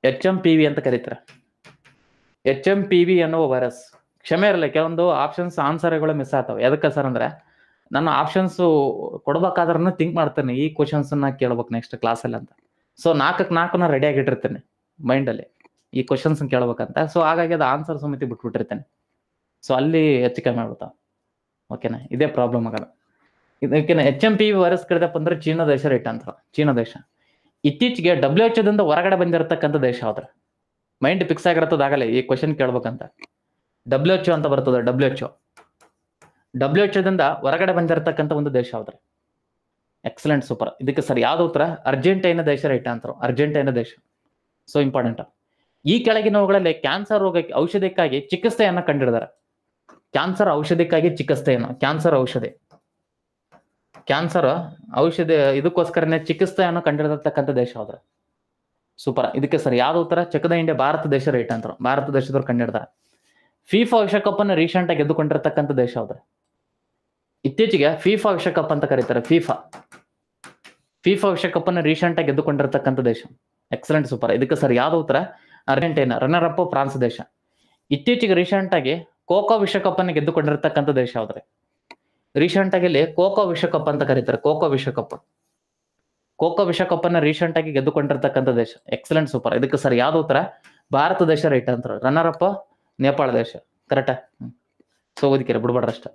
HMPV ಅಂತ ಕರೀತಾರೆ. HMPV ಎನ್ನುವ ವೈರಸ್. ಕ್ಷಮೆ ಇರಲಿ, ಕೆಲವೊಂದು ಆಪ್ಷನ್ಸ್ ಆನ್ಸರ್ಗಳು ಮಿಸ್ ಆಗ್ತಾವೆ. ಎದಕ್ಕೆ ಸರ್ ಅಂದ್ರೆ ನಾನು ಆಪ್ಷನ್ಸ್ ಕೊಡ್ಬೇಕಾದ್ರೂ ಥಿಂಕ್ ಮಾಡ್ತೇನೆ, ಈ ಕ್ವಶನ್ಸ್ ನ ಕೇಳ್ಬೇಕು ನೆಕ್ಸ್ಟ್ ಕ್ಲಾಸಲ್ಲಿ ಅಂತ. ಸೊ 4 ರೆಡಿ ಆಗಿಟ್ಟಿರ್ತೇನೆ ಮೈಂಡಲ್ಲಿ, ಈ ಕ್ವಶನ್ಸ್ ಕೇಳ್ಬೇಕಂತ. ಸೊ ಹಾಗಾಗಿ ಅದು ಆನ್ಸರ್ ಸಮಿತಿ ಬಿಟ್ಬಿಟ್ಟಿರ್ತೇನೆ. ಸೊ ಅಲ್ಲಿ ಹೆಚ್ಚು ಕಮ್ಮಿ ಆಗ್ಬಿಡ್ತಾವ. ಓಕೆನಾ, ಇದೇ ಪ್ರಾಬ್ಲಮ್ ಆಗಲ್ಲ. ಇದಕ್ಕೆನ HMPV ವೈರಸ್ ಕರೆದಪ್ಪ ಅಂದ್ರೆ ಚೀನಾ ದೇಶ ರೈಟ್ ಅಂತ. ಚೀನಾ ದೇಶ. ಇತ್ತೀಚೆಗೆ WHO ದಿಂದ ಹೊರಗಡೆ ಬಂದಿರತಕ್ಕಂಥ ದೇಶ ಯಾವ್ದ್ರ? ಮೈಂಡ್ ಫಿಕ್ಸ್ ಆಗಿರತ್ತದಾಗಲೇ ಈ ಕ್ವಶನ್ ಕೇಳ್ಬೇಕಂತ. WHO ಅಂತ ಬರ್ತದೆ. WHO ದಿಂದ ಹೊರಗಡೆ ಬಂದಿರತಕ್ಕಂಥ ಒಂದು ದೇಶ ಯಾವ್ದ್ರಿ? Excellent, super. ಇದಕ್ಕೆ ಸರ್ ಯಾವ್ದು ಉತ್ತರ? ಅರ್ಜೆಂಟೈನಾ ದೇಶ ರೈಟ್ ಅಂತಾರೆ. ಅರ್ಜೆಂಟೈನಾ ದೇಶ. So important. ಈ ಕೆಳಗಿನವುಗಳಲ್ಲಿ ಕ್ಯಾನ್ಸರ್ ರೋಗಕ್ಕೆ ಔಷಧಿಕ್ಕಾಗಿ ಚಿಕಿತ್ಸೆಯನ್ನ ಕಂಡಿಡಿದಾರೆ. ಕ್ಯಾನ್ಸರ್ ಔಷಧಿಕ್ಕಾಗಿ ಚಿಕಿತ್ಸೆಯನ್ನು, ಕ್ಯಾನ್ಸರ್ ಔಷಧಿ ಇದಕ್ಕೋಸ್ಕರನೇ ಚಿಕಿತ್ಸೆಯನ್ನು ಕಂಡಿಡಿದಿರ್ತಕ್ಕಂಥ ದೇಶ ಯಾವ್ದ್ರ? ಸೂಪರ್. ಇದಕ್ಕೆ ಸರ್ ಯಾವ್ದು ಉತ್ತರ? ಚಕದ ಇಂಡಿಯಾ, ಭಾರತ ದೇಶ ರೈಟ್ ಅಂತಾರೆ. ಭಾರತ ದೇಶದವ್ರು ಕಂಡಿಡ್ದಾರೆ. ಫಿಫಾ ವಿಶ್ವಕಪ್ ಅನ್ನು ರೀಸೆಂಟ್ ಆಗಿ ಗೆದ್ದುಕೊಂಡಿರ್ತಕ್ಕಂಥ ದೇಶ ಯಾವ್ದ್ರ? ಇತ್ತೀಚೆಗೆ ಫಿಫಾ ವಿಶ್ವಕಪ್ ಅಂತ ಕರೀತಾರೆ. ಫಿಫಾ ವಿಶ್ವಕಪ್ ಅನ್ನು ರೀಸೆಂಟ್ ಆಗಿ ಗೆದ್ದುಕೊಂಡಿರ್ತಕ್ಕಂಥ ದೇಶ. Excellent, super. ಇದಕ್ಕೆ ಸರ್ ಯಾವ್ದು ಉತ್ತರ? ಅರ್ಜೆಂಟೈನಾ. ರನ್ನರ್ ಅಪ್ ಫ್ರಾನ್ಸ್ ದೇಶ. ಇತ್ತೀಚೆಗೆ ರೀಸೆಂಟ್ ಆಗಿ ಖೋಖೋ ವಿಶ್ವಕಪ್ ಅನ್ನು ಗೆದ್ದುಕೊಂಡಿರ್ತಕ್ಕಂಥ ದೇಶ ಯಾವ್ದ್ರೆ? ರೀಸೆಂಟ್ ಆಗಿ ಇಲ್ಲಿ ಖೋಖೋ ವಿಶ್ವಕಪ್ ಅಂತ ಕರೀತಾರೆ. ಖೋಖೋ ವಿಶ್ವಕಪ್ ಅನ್ನ ರೀಸೆಂಟ್ ಆಗಿ ಗೆದ್ದುಕೊಂಡಿರ್ತಕ್ಕಂಥ ದೇಶ. Excellent, super. ಇದಕ್ಕೆ ಸರ್ ಯಾವ್ದು ಉತ್ತರ? ಭಾರತ ದೇಶ ರೈಟ್ ಅಂತಾರೆ. ರನ್ನರ್ ಅಪ್ ನೇಪಾಳ ದೇಶ. ಕರೆಕ್ಟಾ? ಸೊ ಓದಿಕೆರೆ ಬಿಡ್ಬೇಡ್ರ ಅಷ್ಟ.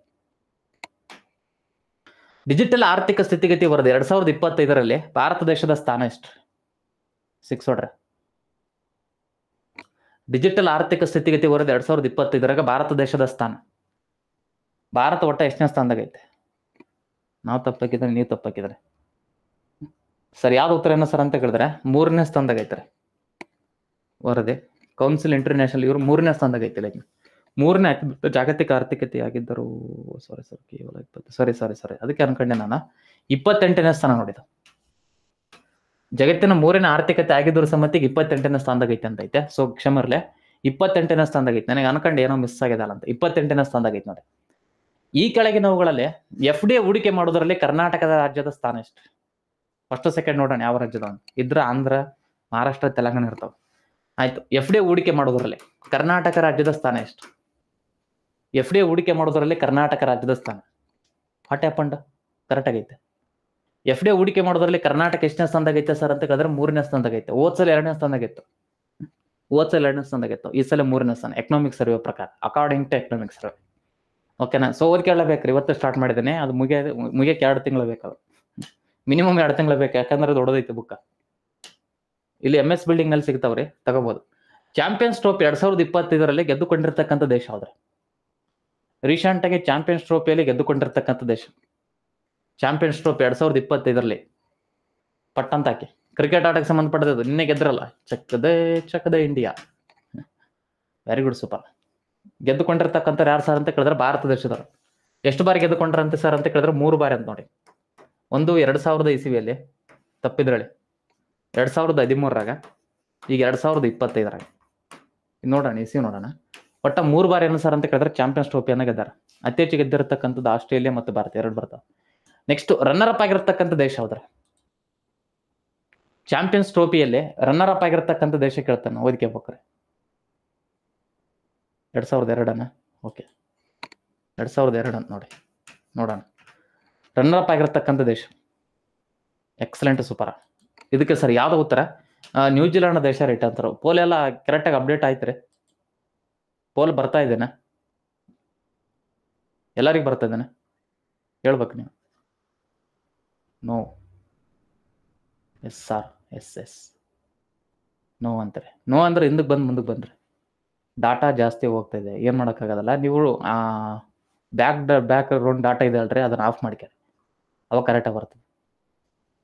ಡಿಜಿಟಲ್ ಆರ್ಥಿಕ ಸ್ಥಿತಿಗತಿ ವರದಿ 2025ರಲ್ಲಿ ಭಾರತ ದೇಶದ ಸ್ಥಾನ ಎಷ್ಟು? 6 ಹೊಡ್ರೆ. ಡಿಜಿಟಲ್ ಆರ್ಥಿಕ ಸ್ಥಿತಿಗತಿ ವರದಿ 2025 ಭಾರತ ದೇಶದ ಸ್ಥಾನ. ಭಾರತ ಒಟ್ಟ ಎಷ್ಟನೇ ಸ್ಥಾನದಾಗ ಐತೆ? ನಾವು ತಪ್ಪಾಕಿದ್ರೆ, ನೀವು ತಪ್ಪಾಕಿದ್ರೆ. ಸರ್ ಯಾವ್ದು ಉತ್ತರ ಏನೋ ಸರ್ ಅಂತ ಕೇಳಿದ್ರೆ 3ನೇ ಸ್ಥಾನದಾಗ ಐತಾರೆ ವರದಿ. ಕೌನ್ಸಿಲ್ ಇಂಟರ್ನ್ಯಾಷನಲ್ ಇವರು 3ನೇ ಸ್ಥಾನದಾಗ ಐತಿಲ್ಲ. 3ನೇ ಜಾಗತಿಕ ಆರ್ಥಿಕತೆ ಆಗಿದ್ದರು. ಕೇವಲ 20. ಸಾರಿ ಅದಕ್ಕೆ ಅನ್ಕೊಂಡೆ ನಾನು. 28ನೇ ಸ್ಥಾನ ನೋಡಿದ. ಜಗತ್ತಿನ 3ನೇ ಆರ್ಥಿಕತೆ ಆಗಿದ್ದರು ಸಮೇತಿಗೆ 28ನೇ ಸ್ಥಾನದಾಗ ಐತೆ ಅಂತ ಐತೆ. ಸೊ ಕ್ಷಮರ್ಲೆ 28ನೇ ಸ್ಥಾನದಾಗ ಐತೆ. ನನಗೆ ಅನ್ಕೊಂಡು ಏನೋ ಮಿಸ್ ಆಗಿದಲ್ಲ ಅಂತ. 28ನೇ ಸ್ಥಾನದಾಗ ಐತೆ ನೋಡಿ. ಈ ಕೆಳಗಿನವುಗಳಲ್ಲಿ FDI ಹೂಡಿಕೆ ಮಾಡೋದ್ರಲ್ಲಿ ಕರ್ನಾಟಕದ ರಾಜ್ಯದ ಸ್ಥಾನ ಎಷ್ಟು? ಫಸ್ಟ್ ಸೆಕೆಂಡ್ ನೋಡೋಣ ಯಾವ ರಾಜ್ಯದ ಇದ್ರ. ಆಂಧ್ರ, ಮಹಾರಾಷ್ಟ್ರ, ತೆಲಂಗಾಣ ಇರ್ತಾವ. ಆಯ್ತು. FDI ಹೂಡಿಕೆ ಮಾಡೋದ್ರಲ್ಲಿ ಕರ್ನಾಟಕ ರಾಜ್ಯದ ಸ್ಥಾನ ಎಷ್ಟು? FDI ಹೂಡಿಕೆ ಮಾಡೋದ್ರಲ್ಲಿ ಕರ್ನಾಟಕ ರಾಜ್ಯದ ಸ್ಥಾನ. What happened? ಕರೆಕ್ಟ್ ಆಗೈತೆ. FDI ಹೂಡಿಕೆ ಮಾಡೋದ್ರಲ್ಲಿ ಕರ್ನಾಟಕ ಎಷ್ಟನೇ ಸ್ಥಾನದಾಗ ಐತೆ ಸರ್ ಅಂತ ಕೇಳಿದ್ರೆ 3ನೇ ಸ್ಥಾನದಾಗ ಐತೆ. ಹೋದ್ಸಲ 2ನೇ ಸ್ಥಾನದಾಗ ಇತ್ತು. ಈ ಸಲ 3ನೇ ಸ್ಥಾನ. ಎಕನಾಮಿಕ್ ಸರ್ವೆ ಪ್ರಕಾರ, ಅಕಾರ್ಡಿಂಗ್ ಟು ಎಕನಾಮಿಕ್ ಸರ್ವೆ. ಓಕೆನಾ. ಸೊ ಓದ್ ಕೇಳಬೇಕ್ರಿ. ಇವತ್ತು ಸ್ಟಾರ್ಟ್ ಮಾಡಿದ್ದೇನೆ. ಅದು ಮುಗಿಯಕ್ಕೆ 2 ತಿಂಗಳು ಬೇಕಾಗ. ಮಿನಿಮಮ್ 2 ತಿಂಗಳು ಬೇಕು. ಯಾಕಂದ್ರೆ ದೊಡ್ಡದೈತೆ ಬುಕ್ಕ. ಇಲ್ಲಿ MS ಬಿಲ್ಡಿಂಗ್ ನಲ್ಲಿ ಸಿಗ್ತಾವ್ರಿ, ತಗೋಬಹುದು. ಚಾಂಪಿಯನ್ಸ್ ಟ್ರೋಫಿ 2025ರಲ್ಲಿ ಗೆದ್ದುಕೊಂಡಿರ್ತಕ್ಕಂಥ ದೇಶ ಯಾವ್ದ್ರೆ? ರೀಸೆಂಟ್ ಆಗಿ ಚಾಂಪಿಯನ್ಸ್ ಟ್ರೋಫಿಯಲ್ಲಿ ಗೆದ್ದುಕೊಂಡಿರ್ತಕ್ಕಂಥ ದೇಶ. ಚಾಂಪಿಯನ್ಸ್ ಟ್ರೋಫಿ 2025ರಲ್ಲಿ ಪಟ್ಟಂತ ಹಾಕಿ. ಕ್ರಿಕೆಟ್ ಆಟಕ್ಕೆ ಸಂಬಂಧಪಟ್ಟದ್ದು ನಿನ್ನೆ ಗೆದ್ರಲ್ಲ, ಚಕ್ಕದೆ ಇಂಡಿಯಾ. Very good, super. ಗೆದ್ದುಕೊಂಡಿರ್ತಕ್ಕಂಥ ಯಾರು ಸರ್ ಅಂತ ಕೇಳಿದ್ರೆ ಭಾರತ ದೇಶದವರು. ಎಷ್ಟು ಬಾರಿ ಗೆದ್ದುಕೊಂಡ್ರಂತೆ ಸರ್ ಅಂತ ಕೇಳಿದ್ರೆ 3 ಬಾರಿ ಅಂತ ನೋಡಿ. ಒಂದು 2000 ಇಸವಿಯಲ್ಲಿ ತಪ್ಪಿದ್ರಳಿ, 2013ರಾಗ, ಈಗ 2025ರಾಗ. ನೋಡೋಣ ಇಸಿ ನೋಡೋಣ. ಒಟ್ಟ 3 ಬಾರಿ ಏನು ಸರ್ ಅಂತ ಕೇಳಿದ್ರೆ ಚಾಂಪಿಯನ್ಸ್ ಟ್ರೋಫಿಯನ್ನು ಗೆದ್ದಾರ. ಅತಿ ಹೆಚ್ಚು ಗೆದ್ದಿರತಕ್ಕಂಥದ್ದು ಆಸ್ಟ್ರೇಲಿಯಾ ಮತ್ತು ಭಾರತ, 2 ಬರ್ತಾವ. ನೆಕ್ಸ್ಟ್ ರನ್ನರ್ ಅಪ್ ಆಗಿರತಕ್ಕಂಥ ದೇಶ ಯಾವ್ದ್ರ? ಚಾಂಪಿಯನ್ಸ್ ಟ್ರೋಫಿಯಲ್ಲಿ ರನ್ನರ್ ಅಪ್ ಆಗಿರತಕ್ಕಂಥ ದೇಶ ಕೇಳ್ತಾನೆ, ಓದಿಕೆ ಹೋಗ್ರಿ. 2002 ಓಕೆ, 2002 ಅಂತ ನೋಡಿ. ನೋಡೋಣ ರನ್ನರ್ ಅಪ್ ಆಗಿರತಕ್ಕಂಥ ದೇಶ. Excellent, super. ಇದಕ್ಕೆ ಸರ್ ಯಾವ್ದು ಉತ್ತರ? ನ್ಯೂಜಿಲೆಂಡ್ ದೇಶ ರೈಟ್ ಅಂತಾರೆ. ಪೋಲ್ ಎಲ್ಲ ಕರೆಕ್ಟಾಗಿ ಅಪ್ಡೇಟ್ ಆಯ್ತ್ರಿ? ಪೋಲ್ ಬರ್ತಾ ಇದ್ದೇನೆ, ಎಲ್ಲರಿಗೂ ಬರ್ತಾ ಇದ್ದೇನೆ, ಹೇಳ್ಬೇಕು ನೀವು. No, yes sir, yes no ಅಂತಾರೆ. ನೋ ಅಂದ್ರೆ ಹಿಂದಕ್ಕೆ ಮುಂದಕ್ಕೆ ಬಂದ್ರಿ. ಡಾಟಾ ಜಾಸ್ತಿ ಹೋಗ್ತಾ ಇದೆ, ಏನು ಮಾಡೋಕ್ಕಾಗೋದಲ್ಲ. ನೀವು ಬ್ಯಾಕ್ ಗ್ರೌಂಡ್ ಡಾಟಾ ಇದೆ ಅಲ್ರಿ, ಅದನ್ನು ಆಫ್ ಮಾಡ್ಕೊಳ್ಳಿ, ಅವಾಗ ಕರೆಕ್ಟಾಗಿ ಬರ್ತದೆ.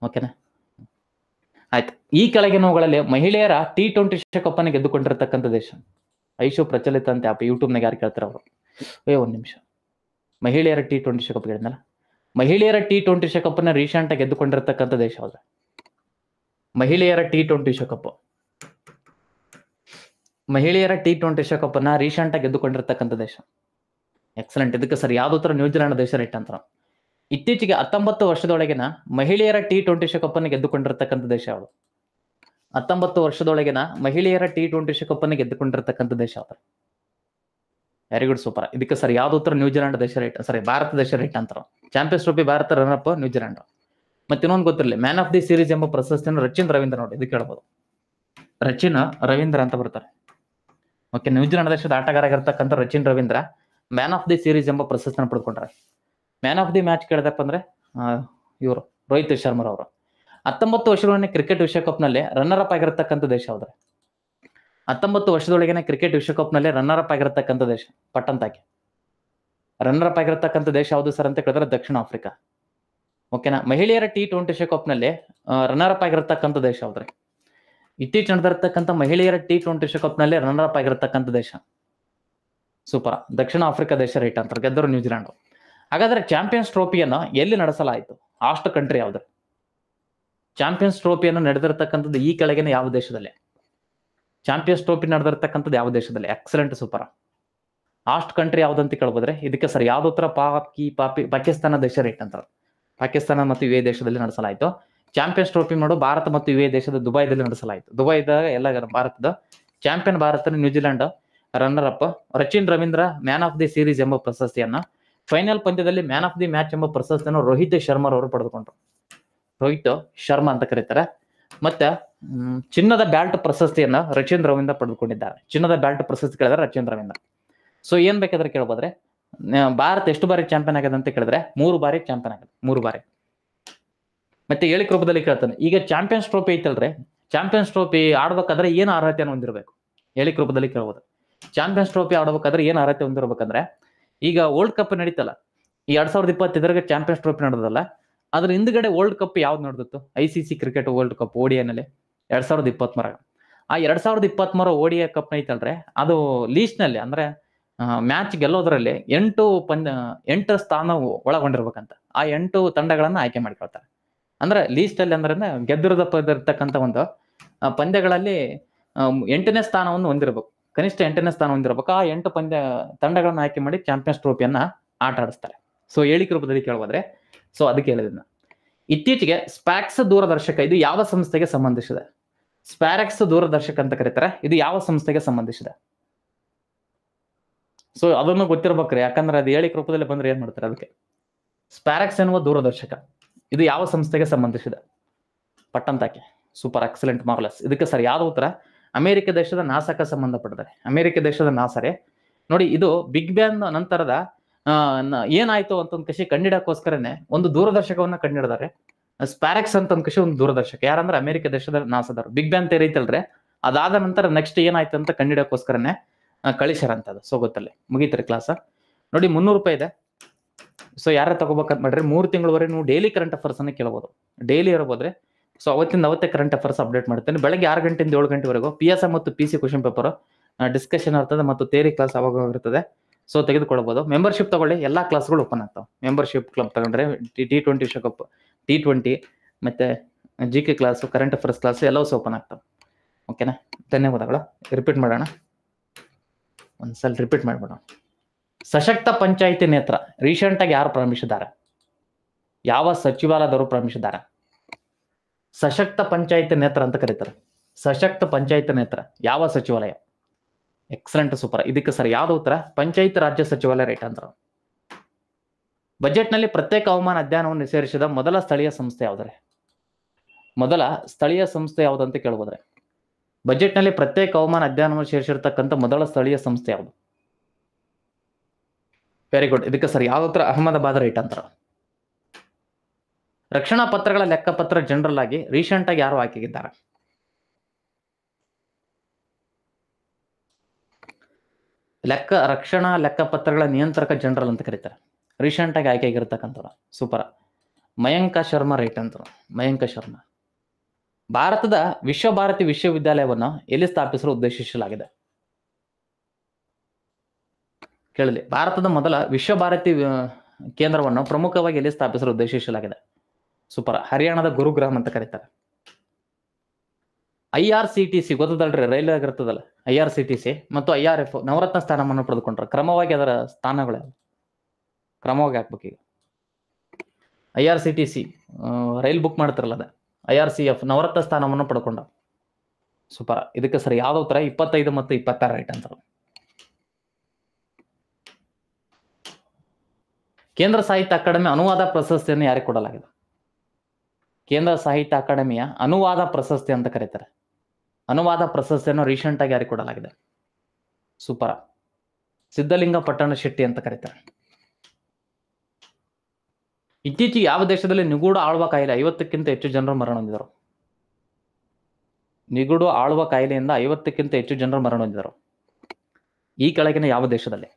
ಓಕೆನಾ? ಆಯ್ತು. ಈ ಕೆಳಗಿನವುಗಳಲ್ಲಿ ಮಹಿಳೆಯರ T20 ವಿಶ್ವಕಪ್ ಅನ್ನು ಗೆದ್ದುಕೊಂಡಿರ್ತಕ್ಕಂಥ ದೇಶ. ಐಶು ಪ್ರಚಲಿತ ಅಂತ ಆ್ಯಪ್, ಯೂಟ್ಯೂಬ್ನಾಗ ಯಾರು ಕೇಳ್ತಾರೆ ಅವರು. ಒಂದು ನಿಮಿಷ. ಮಹಿಳೆಯರ T20 ವಿಶ್ವಕಪ್ ಹೇಳಿದ್ನಲ್ಲ, ಮಹಿಳೆಯರ T20 ವಿಶ್ವಕಪ್ ಅನ್ನ ರೀಸೆಂಟಾಗಿ ಗೆದ್ದುಕೊಂಡಿರ್ತಕ್ಕಂಥ ದೇಶ ಯಾವುದು? ಮಹಿಳೆಯರ T20 ವಿಶ್ವಕಪ್, ಮಹಿಳೆಯರ T20 ವಿಶ್ವಕಪ್ ಅನ್ನ ರೀಸೆಂಟಾಗಿ ಗೆದ್ದುಕೊಂಡಿರ್ತಕ್ಕಂಥ ದೇಶ. ಎಕ್ಸಲೆಂಟ್. ಇದಕ್ಕೆ ಸರ್ ಯಾವ್ದು ಉತ್ತರ? ನ್ಯೂಜಿಲೆಂಡ್ ದೇಶ ರೈಟ್ ಅಂತಾರೆ. ಇತ್ತೀಚೆಗೆ 19 ವರ್ಷದೊಳಗಿನ ಮಹಿಳೆಯರ T20 ವಿಶ್ವಕಪ್ ಅನ್ನು ಗೆದ್ದುಕೊಂಡಿರ್ತಕ್ಕಂಥ ದೇಶ ಯಾವುದು? 19 ವರ್ಷದೊಳಗಿನ ಮಹಿಳೆಯರ T20 ವಿಶ್ವಕಪ್ ಅನ್ನು ಗೆದ್ದುಕೊಂಡಿರ್ತಕ್ಕಂಥ ದೇಶ ಯಾವುದು? Very good, super. ಇದಕ್ಕೆ ಸರ್ ಯಾವ್ದು ಉತ್ತರ? ನ್ಯೂಜಿಲೆಂಡ್ ದೇಶ ರೈಟ್, ಸಾರಿ ಭಾರತ ದೇಶ ರೈಟ್ ಅಂತಾರೆ. Champions trophy Bharat, runner up New Zealand. ಮತ್ತೆ ಇನ್ನೊಂದು ಗೊತ್ತಿರಲಿ, ಮ್ಯಾನ್ ಆಫ್ ದಿ ಸೀರೀಸ್ ಎಂಬ ಪ್ರಶಸ್ತಿಯನ್ನು ರಚಿನ್ ರವೀಂದ್ರ ನೋಡಿ, ಇದಕ್ಕೆ ಹೇಳ್ಬೋದು. ರಚಿನ್ ರವೀಂದ್ರ ಅಂತ ಬರ್ತಾರೆ. ಓಕೆ, ನ್ಯೂಜಿಲೆಂಡ್ ದೇಶದ ಆಟಗಾರ ಆಗಿರ್ತಕ್ಕಂಥ Rachin Ravindra man of the series ಎಂಬ ಪ್ರಶಸ್ತಿಯನ್ನು ಪಡೆದುಕೊಂಡ್ರೆ. ಮ್ಯಾನ್ ಆಫ್ ದಿ ಮ್ಯಾಚ್ ಕೇಳಿದಪ್ಪ ಅಂದ್ರೆ ಇವರು ರೋಹಿತ್ ಶರ್ಮಾ ಅವರು. 19 ವರ್ಷದೊಳಗಿನ ಕ್ರಿಕೆಟ್ ವಿಶ್ವಕಪ್ನಲ್ಲಿ ರನ್ನರ್ ಅಪ್ ಆಗಿರತಕ್ಕಂಥ ದೇಶ ಯಾವ್ದು? 19 ವರ್ಷದೊಳಗಿನ ಕ್ರಿಕೆಟ್ ವಿಶ್ವಕಪ್ನಲ್ಲಿ ರನ್ನರ್ ಅಪ್ ಆಗಿರತಕ್ಕಂಥ ದೇಶ ಪಟ್ಟಂತಾಕಿ. ರನ್ನರ್ ಅಪ್ ಆಗಿರತಕ್ಕಂಥ ದೇಶ ಯಾವುದು ಸರ್ ಅಂತ ಕೇಳಿದ್ರೆ ದಕ್ಷಿಣ ಆಫ್ರಿಕಾ. ಓಕೆನಾ? ಮಹಿಳೆಯರ T20 ವಿಶ್ವಕಪ್ನಲ್ಲಿ ರನ್ನರ್ ಅಪ್ ಆಗಿರತಕ್ಕಂಥ ದೇಶ ಯಾವ್ದ್ರಿ? ಇತ್ತೀಚೆಗೆ ನಡೆದಿರ್ತಕ್ಕಂಥ ಮಹಿಳೆಯರ T20 ವಿಶ್ವಕಪ್ನಲ್ಲಿ ರನ್ನರ್ ಅಪ್ ಆಗಿರತಕ್ಕಂಥ ದೇಶ. ಸೂಪರ್, ದಕ್ಷಿಣ ಆಫ್ರಿಕಾ ದೇಶ ರೈಟ್ ಅಂತಾರೆ. ಗೆದ್ದರು ನ್ಯೂಜಿಲೆಂಡ್. ಹಾಗಾದ್ರೆ ಚಾಂಪಿಯನ್ಸ್ ಟ್ರೋಫಿಯನ್ನು ಎಲ್ಲಿ ನಡೆಸಲಾಯಿತು? ಆಸ್ಟ್ ಕಂಟ್ರಿ ಯಾವ್ದು? ಚಾಂಪಿಯನ್ಸ್ ಟ್ರೋಫಿಯನ್ನು ನಡೆದಿರ್ತಕ್ಕಂಥದ್ದು ಈ ಕೆಳಗಿನ ಯಾವ ದೇಶದಲ್ಲಿ? ಚಾಂಪಿಯನ್ಸ್ ಟ್ರೋಫಿ ನಡೆದಿರ್ತಕ್ಕಂಥದ್ದು ಯಾವ ದೇಶದಲ್ಲಿ? Excellent, super. ಆಸ್ಟ್ ಕಂಟ್ರಿ ಯಾವ್ದಂತ ಕೇಳ್ಬೋದ್ರೆ ಇದಕ್ಕೆ ಸರ್ ಯಾವ್ದು ಉತ್ತರ? ಪಾಕಿಸ್ತಾನ ದೇಶ ರೈಟ್ ಅಂತಾರೆ. ಪಾಕಿಸ್ತಾನ ಮತ್ತು UAE ದೇಶದಲ್ಲಿ ನಡೆಸಲಾಯಿತು. ಚಾಂಪಿಯನ್ಸ್ ಟ್ರೋಫಿ ಮಾಡು ಭಾರತ ಮತ್ತು UAE ದೇಶದ ದುಬೈದಲ್ಲಿ ನಡೆಸಲಾಯಿತು. ದುಬೈದಾಗ ಎಲ್ಲ ಭಾರತದ champion Bharat, New Zealand runner up. Rachin Ravindra man of the series ಎಂಬ ಪ್ರಶಸ್ತಿಯನ್ನ, ಫೈನಲ್ ಪಂದ್ಯದಲ್ಲಿ ಮ್ಯಾನ್ ಆಫ್ ದಿ ಮ್ಯಾಚ್ ಎಂಬ ಪ್ರಶಸ್ತಿಯನ್ನು ರೋಹಿತ್ ಶರ್ಮಾ ಅವರು ಪಡೆದುಕೊಂಡ್ರು. ರೋಹಿತ್ ಶರ್ಮಾ ಅಂತ ಕರೀತಾರೆ. ಮತ್ತೆ ಚಿನ್ನದ ಬ್ಯಾಲ್ಟ್ ಪ್ರಶಸ್ತಿಯನ್ನ ರಚಿನ್ ರವೀಂದ್ರ ಪಡೆದುಕೊಂಡಿದ್ದಾರೆ. ಚಿನ್ನದ ಬ್ಯಾಲ್ಟ್ ಪ್ರಶಸ್ತಿ ಕೇಳಿದ್ರೆ ರಚಿನ್ ರವೀಂದ್ರ. ಸೊ ಏನ್ ಬೇಕಾದ್ರೆ ಕೇಳ್ಬೋದ್ರೆ, ಭಾರತ ಎಷ್ಟು ಬಾರಿ ಚಾಂಪಿಯನ್ ಆಗಿದೆ ಅಂತ ಕೇಳಿದ್ರೆ 3 ಬಾರಿ ಚಾಂಪಿಯನ್ ಆಗಿದೆ, 3 ಬಾರಿ. ಮತ್ತೆ ಹೇಳಿಕೆ ರೂಪದಲ್ಲಿ ಕೇಳ್ತಾನೆ, ಈಗ ಚಾಂಪಿಯನ್ಸ್ ಟ್ರೋಫಿ ಐತಲ್ರಿ, ಚಾಂಪಿಯನ್ಸ್ ಟ್ರೋಫಿ ಆಡ್ಬೇಕಾದ್ರೆ ಏನು ಅರ್ಹತೆಯನ್ನು ಹೊಂದಿರಬೇಕು? ಹೇಳಿಕೆ ರೂಪದಲ್ಲಿ ಕೇಳ್ಬೋದು. ಚಾಂಪಿಯನ್ಸ್ ಟ್ರೋಫಿ ಆಡ್ಬೇಕಾದ್ರೆ ಏನು ಅರ್ಹತೆ ಹೊಂದಿರ್ಬೇಕಂದ್ರೆ, ಈಗ ವರ್ಲ್ಡ್ ಕಪ್ ನಡೀತಲ್ಲ, ಈ 2025 ಚಾಂಪಿಯನ್ಸ್ ಟ್ರೋಫಿ ನಡೆದಲ್ಲ, ಅದ್ರ ಹಿಂದ್ಗಡೆ ವರ್ಲ್ಡ್ ಕಪ್ ಯಾವ್ದು ನಡೆದಿತ್ತು? ICC ಕ್ರಿಕೆಟ್ ವರ್ಲ್ಡ್ ಕಪ್ ODIನಲ್ಲಿ 2023. ಆ 2023 ODI ಕಪ್ ಐತಲ್ರಿ, ಅದು ಲೀಸ್ಟ್ ನಲ್ಲಿ ಅಂದ್ರೆ ಮ್ಯಾಚ್ ಗೆಲ್ಲೋದ್ರಲ್ಲಿ 8 ಸ್ಥಾನ ಒಳಗೊಂಡಿರ್ಬೇಕಂತ. ಆ 8 ತಂಡಗಳನ್ನ ಆಯ್ಕೆ ಮಾಡಿಕೊಳ್ತಾರೆ. ಅಂದ್ರೆ ಲೀಸ್ಟ್ ಅಲ್ಲಿ ಅಂದ್ರೆ ಗೆದ್ದಿರತಕ್ಕಂಥ ಒಂದು ಪಂದ್ಯಗಳಲ್ಲಿ 8ನೇ ಸ್ಥಾನವನ್ನು ಹೊಂದಿರಬೇಕು, ಕನಿಷ್ಠ 8ನೇ ಸ್ಥಾನ ಹೊಂದಿರಬೇಕು. ಆ 8 ತಂಡಗಳನ್ನ ಆಯ್ಕೆ ಮಾಡಿ ಚಾಂಪಿಯನ್ಸ್ ಟ್ರೋಫಿಯನ್ನ ಆಟ ಆಡಿಸ್ತಾರೆ. ಸೊ ಹೇಳಿಕೆ ರೂಪದಲ್ಲಿ ಕೇಳಬಹುದ್ರೆ, ಸೊ ಅದಕ್ಕೆ ಹೇಳಿದ್ನ. ಇತ್ತೀಚೆಗೆ ಸ್ಪ್ಯಾಕ್ಸ್ ದೂರದರ್ಶಕ ಇದು ಯಾವ ಸಂಸ್ಥೆಗೆ ಸಂಬಂಧಿಸಿದೆ? ಸ್ಪ್ಯಾರೆಕ್ಸ್ ದೂರದರ್ಶಕ ಅಂತ ಕರೀತಾರೆ. ಇದು ಯಾವ ಸಂಸ್ಥೆಗೆ ಸಂಬಂಧಿಸಿದೆ? ಸೊ ಅದನ್ನು ಗೊತ್ತಿರ್ಬೇಕ್ರಿ, ಯಾಕಂದ್ರೆ ಅದು ಹೇಳಿಕೆ ರೂಪದಲ್ಲಿ ಬಂದ್ರೆ ಏನ್ ಮಾಡ್ತಾರೆ ಅದಕ್ಕೆ. ಸ್ಪ್ಯಾರೆಕ್ಸ್ ಎನ್ನುವ ದೂರದರ್ಶಕ ಇದು ಯಾವ ಸಂಸ್ಥೆಗೆ ಸಂಬಂಧಿಸಿದೆ? ಪಟ್ಟಂತಾಕೆ. Super, excellent, marvellous. ಇದಕ್ಕೆ ಸರ್ ಯಾವ್ದು ಉತ್ತರ? ಅಮೆರಿಕ ದೇಶದ ನಾಸಾಕ್ಕೆ ಸಂಬಂಧಪಟ್ಟಿದ್ದಾರೆ. ಅಮೆರಿಕ ದೇಶದ ನಾಸರೇ ನೋಡಿ. ಇದು ಬಿಗ್ ಬ್ಯಾಂಗ್ ನಂತರದ ಏನಾಯ್ತು ಅಂತ ಒಂದು ಕೃಷಿ ಕಂಡಿಡಕ್ಕೋಸ್ಕರನೇ ಒಂದು ದೂರದರ್ಶಕವನ್ನ ಕಂಡಿಡಿದಾರೆ. ಸ್ಪ್ಯಾರೆಕ್ಸ್ ಅಂತ ಒಂದು ಕೃಷಿ ಒಂದು ದೂರದರ್ಶಕ. ಯಾರಂದ್ರೆ ಅಮೆರಿಕ ದೇಶದ ನಾಸದವರು. ಬಿಗ್ ಬ್ಯಾಂಗ್ ಥಿಯರಿ ಐತಲ್ರಿ, ಅದಾದ ನಂತರ ನೆಕ್ಸ್ಟ್ ಏನಾಯ್ತು ಅಂತ ಕಂಡಿಡಕ್ಕೋಸ್ಕರನೇ ಕಳಿಸ್ಯಾರಂತದ್ದು. So ಗೊತ್ತಲ್ಲಿ ಮುಗೀತ್ರಿ class. ನೋಡಿ 300 ರೂಪಾಯಿ ಇದೆ. ಸೊ ಯಾರ ತಗೋಬೇಕಂತ ಮಾಡ್ರಿ, 3 ತಿಂಗಳವರೆಗೆ ನೀವು ಡೈಲಿ ಕರೆಂಟ್ ಅಫೇರ್ಸ್ ಅನ್ನ ಕೇಳಬಹುದು. ಡೈಲಿ ಇರಬಹುದ್ರೆ. ಸೊ ಅವತ್ತಿಂದ ಅವತ್ತೇ ಕರೆಂಟ್ ಅಫೇರ್ಸ್ ಅಪ್ಡೇಟ್ ಮಾಡ್ತೇನೆ. ಬೆಳಗ್ಗೆ 6 ಗಂಟೆಯಿಂದ 7 ಗಂಟೆವರೆಗೂ PSI ಮತ್ತು PC ಕ್ವಶನ್ ಪೇಪರ್ ಡಿಸ್ಕಷನ್ ಇರ್ತದೆ ಮತ್ತು ಥಿಯರಿ ಕ್ಲಾಸ್ ಅವಾಗ ಇರ್ತದೆ. ಸೊ ತೆಗೆದುಕೊಳ್ಬೋದು. ಮೆಂಬರ್ಶಿಪ್ ತಗೊಳ್ಳಿ, ಎಲ್ಲಾ ಕ್ಲಾಸ್ಗಳು ಓಪನ್ ಆಗ್ತಾವೆ. ಮೆಂಬರ್ಶಿಪ್ ಕ್ಲಬ್ ತಗೊಂಡ್ರೆ T20 ವಿಶ್ವಕಪ್, T20 ಮತ್ತೆ GK class, current affairs class ಎಲ್ಲವೂ ಓಪನ್ ಆಗ್ತಾವೆ. ಓಕೆನಾ? ಧನ್ಯವಾದಗಳು. ರಿಪೀಟ್ ಮಾಡೋಣ, ಒಂದ್ಸಲ ರಿಪೀಟ್ ಮಾಡ್ಬೋಣ. ಸಶಕ್ತ ಪಂಚಾಯಿತಿ ನೇತ್ರ ರೀಸೆಂಟ್ ಆಗಿ ಯಾರು ಪ್ರಾರಂಭಿಸಿದ್ದಾರೆ? ಯಾವ ಸಚಿವಾಲಯದವರು ಪ್ರಾರಂಭಿಸಿದ್ದಾರೆ? ಸಶಕ್ತ ಪಂಚಾಯಿತಿ ನೇತ್ರ ಅಂತ ಕರೀತಾರೆ. ಸಶಕ್ತ ಪಂಚಾಯಿತಿ ನೇತ್ರ ಯಾವ ಸಚಿವಾಲಯ? Excellent, super. ಇದಕ್ಕೆ ಸರ್ ಯಾವ್ದು ಉತ್ತರ? ಪಂಚಾಯತ್ ರಾಜ್ಯ ಸಚಿವಾಲಯ ರೈಟ್ ಅಂತ. ಬಜೆಟ್ನಲ್ಲಿ ಪ್ರತ್ಯೇಕ ಹವಾಮಾನ ಅಧ್ಯಯನವನ್ನು ಸೇರಿಸಿದ ಮೊದಲ ಸ್ಥಳೀಯ ಸಂಸ್ಥೆ ಯಾವುದ್ರೆ? ಮೊದಲ ಸ್ಥಳೀಯ ಸಂಸ್ಥೆ ಯಾವುದು ಅಂತ ಕೇಳಬಹುದ್ರೆ? ಬಜೆಟ್ನಲ್ಲಿ ಪ್ರತ್ಯೇಕ ಹವಾಮಾನ ಅಧ್ಯಯನವನ್ನು ಸೇರಿಸಿರ್ತಕ್ಕಂಥ ಮೊದಲ ಸ್ಥಳೀಯ ಸಂಸ್ಥೆ ಯಾವುದು? Very good. ಇದಕ್ಕೆ ಸರ್ ಯಾವ್ದು ಉತ್ತರ? ಅಹಮದಾಬಾದ್ ರೈಟ್ ಅಂತಾರ. ರಕ್ಷಣಾ ಪತ್ರಗಳ ಲೆಕ್ಕಪತ್ರ ಜನರಲ್ ಆಗಿ ರೀಸೆಂಟ್ ಆಗಿ ಯಾರು ಆಯ್ಕೆಗಿದ್ದಾರೆ? ರಕ್ಷಣಾ ಲೆಕ್ಕಪತ್ರಗಳ ನಿಯಂತ್ರಕ ಜನರಲ್ ಅಂತ ಕರೀತಾರೆ. ರೀಸೆಂಟ್ ಆಗಿ ಆಯ್ಕೆಯಾಗಿರ್ತಕ್ಕಂಥವ್ರು. ಸೂಪರ್. ಮಯಾಂಕ ಶರ್ಮಾ ರೈಟ್ ಅಂತ. ಮಯಾಂಕ ಶರ್ಮಾ. ಭಾರತದ ವಿಶ್ವಭಾರತಿ ವಿಶ್ವವಿದ್ಯಾಲಯವನ್ನು ಎಲ್ಲಿ ಸ್ಥಾಪಿಸಲು ಉದ್ದೇಶಿಸಲಾಗಿದೆ? ಕೇಳಲಿ. ಭಾರತದ ಮೊದಲ ವಿಶ್ವಭಾರತಿ ಕೇಂದ್ರವನ್ನು ಪ್ರಮುಖವಾಗಿ ಎಲ್ಲಿ ಸ್ಥಾಪಿಸಲು ಉದ್ದೇಶಿಸಲಾಗಿದೆ? ಸೂಪರ್. ಹರಿಯಾಣದ ಗುರುಗ್ರಾಮ್ ಅಂತ ಕರೀತಾರೆ. IRCTC ಗೊತ್ತದಲ್ರಿ, ರೈಲ್ವೆ ಆಗಿರ್ತದಲ್ಲ, IRCTC ಮತ್ತು IRF ನವರತ್ನ ಸ್ಥಾನವನ್ನು ಪಡೆದುಕೊಂಡ್ರೆ ಕ್ರಮವಾಗಿ ಅದರ ಸ್ಥಾನಗಳು ಕ್ರಮವಾಗಿ ಹಾಕ್ಬೇಕು. ಈಗ IRCTC ರೈಲ್ ಬುಕ್ ಮಾಡ್ತಿರಲ್ಲ, ಅದ IRCF ನವರತ್ನ ಸ್ಥಾನವನ್ನು ಪಡ್ಕೊಂಡ. ಸೂಪರ್. ಇದಕ್ಕೆ ಸರಿ ಯಾವ್ದು ಉತ್ತರ? 25 ಮತ್ತು 26 ರೈಟ್ ಅಂತ. ಕೇಂದ್ರ ಸಾಹಿತ್ಯ ಅಕಾಡೆಮಿ ಅನುವಾದ ಪ್ರಶಸ್ತಿಯನ್ನು ಯಾರಿಗೆ ಕೊಡಲಾಗಿದೆ? ಕೇಂದ್ರ ಸಾಹಿತ್ಯ ಅಕಾಡೆಮಿಯ ಅನುವಾದ ಪ್ರಶಸ್ತಿ ಅಂತ ಕರೀತಾರೆ. ಅನುವಾದ ಪ್ರಶಸ್ತಿಯನ್ನು ರೀಸೆಂಟ್ ಆಗಿ ಯಾರಿಗೆ ಕೊಡಲಾಗಿದೆ? ಸೂಪರ್. ಸಿದ್ಧಲಿಂಗ ಪಟ್ಟಣ ಶೆಟ್ಟಿ ಅಂತ ಕರೀತಾರೆ. ಇತ್ತೀಚೆಗೆ ಯಾವ ದೇಶದಲ್ಲಿ ನಿಗೂಢ ಆಳುವ ಕಾಯಿಲೆ 50ಕ್ಕಿಂತ ಹೆಚ್ಚು ಜನರು ಮರಣ ಹೊಂದಿದರು? ನಿಗೂಢ ಆಳುವ ಕಾಯಿಲೆಯಿಂದ 50ಕ್ಕಿಂತ ಹೆಚ್ಚು ಜನರು ಮರಣ ಹೊಂದಿದರು. ಈ ಕೆಳಗಿನ ಯಾವ ದೇಶದಲ್ಲಿ?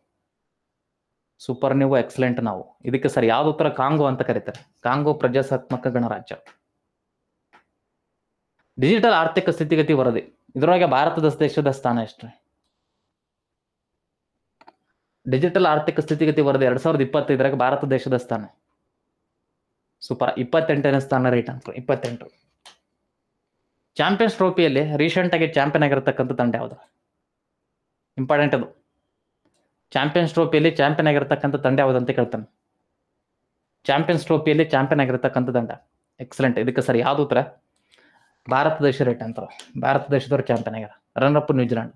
ಸೂಪರ್, ನೀವು ಎಕ್ಸಲೆಂಟ್. ನಾವು ಇದಕ್ಕೆ ಸರಿ ಯಾವ್ದು ಉತ್ತರ? ಕಾಂಗೋ ಅಂತ ಕರೀತಾರೆ. ಕಾಂಗೋ ಪ್ರಜಾಸತ್ತಾತ್ಮಕ ಗಣರಾಜ್ಯ. ಡಿಜಿಟಲ್ ಆರ್ಥಿಕ ಸ್ಥಿತಿಗತಿ ವರದಿ ಇದರೊಳಗೆ ಭಾರತದ ದೇಶದ ಸ್ಥಾನ ಎಷ್ಟು? ಡಿಜಿಟಲ್ ಆರ್ಥಿಕ ಸ್ಥಿತಿಗತಿ ವರದಿ 2025 ಭಾರತ ದೇಶದ ಸ್ಥಾನ ಸೂಪರ್ 28ನೇ ಸ್ಥಾನ ರೈಟ್ ಅಂತ. 28. ಚಾಂಪಿಯನ್ಸ್ ಟ್ರೋಫಿಯಲ್ಲಿ ರೀಸೆಂಟ್ ಆಗಿ ಚಾಂಪಿಯನ್ ಆಗಿರತಕ್ಕಂಥ ತಂಡ ಯಾವುದು? ಇಂಪಾರ್ಟೆಂಟ್ ಅದು. ಚಾಂಪಿಯನ್ಸ್ ಟ್ರೋಫಿಯಲ್ಲಿ ಚಾಂಪಿಯನ್ ಆಗಿರತಕ್ಕಂಥ ತಂಡ ಯಾವುದು ಅಂತ ಕೇಳ್ತಾನೆ. ಚಾಂಪಿಯನ್ಸ್ ಟ್ರೋಫಿಯಲ್ಲಿ ಚಾಂಪಿಯನ್ ಆಗಿರತಕ್ಕಂಥ ತಂಡ. ಎಕ್ಸಲೆಂಟ್. ಇದಕ್ಕೆ ಸರಿ ಯಾವ್ದು ಉತ್ತರ? ಭಾರತ ದೇಶ ರೈಟ್ ಅಂತಾರೆ. ಭಾರತ ದೇಶದವರು ಚಾಂಪಿಯನ್ ಆಗ್ಯಾರ. Run up New Zealand.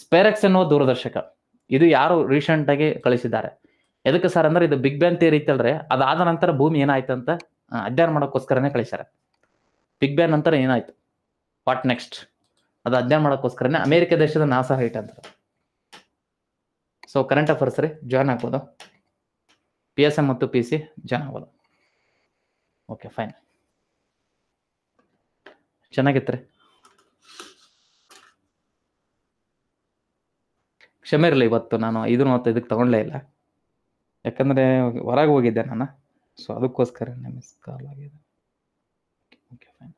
ಸ್ಪೇರೆಕ್ಸ್ ಎನ್ನುವ ದೂರದರ್ಶಕ ಇದು ಯಾರು ರೀಸೆಂಟ್ ಆಗಿ ಕಳಿಸಿದ್ದಾರೆ? ಎದಕ್ಕೆ ಸರ್ ಅಂದ್ರೆ ಇದು ಬಿಗ್ ಬ್ಯಾಂಗ್ ಥಿಯರಿ ಇತ್ತಲ್ರಿ, ಅದಾದ ನಂತರ ಭೂಮಿ ಏನಾಯ್ತು ಅಂತ ಅಧ್ಯಯನ ಮಾಡೋಕ್ಕೋಸ್ಕರನೇ ಕಳಿಸ್ಯಾರ. ಬಿಗ್ ಬ್ಯಾಂಗ್ ನಂತರ ಏನಾಯ್ತು, ವಾಟ್ ನೆಕ್ಸ್ಟ್, ಅದು ಅಧ್ಯಯನ ಮಾಡೋಕ್ಕೋಸ್ಕರನೇ ಅಮೆರಿಕ ದೇಶದ ನಾಸಾ ರೈಟ್ ಅಂತಾರೆ. ಸೊ ಕರೆಂಟ್ ಅಫೇರ್ಸ್ ರೀ ಜಾಯ್ನ್ ಆಗ್ಬೋದು. PSM ಮತ್ತು PC ಜಾಯ್ನ್ ಆಗ್ಬೋದು. ಓಕೆ ಫೈನ್, ಚೆನ್ನಾಗಿತ್ತು. ಕ್ಷಮೆ ಇರಲಿ, ಇವತ್ತು ನಾನು 5:35 ತಗೊಂಡ್ಲೇ ಇಲ್ಲ, ಯಾಕಂದರೆ ಹೊರಗೆ ಹೋಗಿದ್ದೆ ನಾನು. ಸೊ ಅದಕ್ಕೋಸ್ಕರ ಮಿಸ್ ಕಾಲ್ ಆಗಿದೆ. ಓಕೆ ಫೈನ್,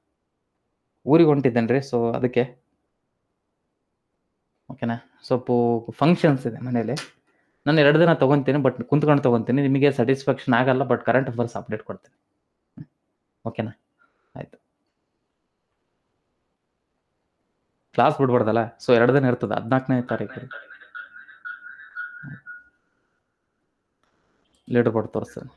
ಊರಿಗೆ ಹೊಂಟಿದ್ದೇನೆ ರೀ. ಸೊ ಅದಕ್ಕೆ ಓಕೆನಾ, ಸ್ವಲ್ಪ ಫಂಕ್ಷನ್ಸ್ ಇದೆ ಮನೇಲಿ. ನಾನು 2 ದಿನ ತೊಗೊತೀನಿ, ಬಟ್ ಕುಂತ್ಕೊಂಡು ತೊಗೊತೀನಿ. ನಿಮಗೆ ಸ್ಯಾಟಿಸ್ಫ್ಯಾಕ್ಷನ್ ಆಗಲ್ಲ, ಬಟ್ ಕರೆಂಟ್ ಅಫೇರ್ಸ್ ಅಪ್ಡೇಟ್ ಕೊಡ್ತೀನಿ. ಓಕೆನಾ, ಆಯಿತು. ಕ್ಲಾಸ್ ಬಿಡ್ಬಾರ್ದಲ್ಲ, ಸೊ 2 ದಿನ ಇರ್ತದೆ. 14ನೇ ತಾರೀಕು ಲೀಡರ್ ಬೋರ್ಡ್ ತೋರಿಸ್ತೇನೆ.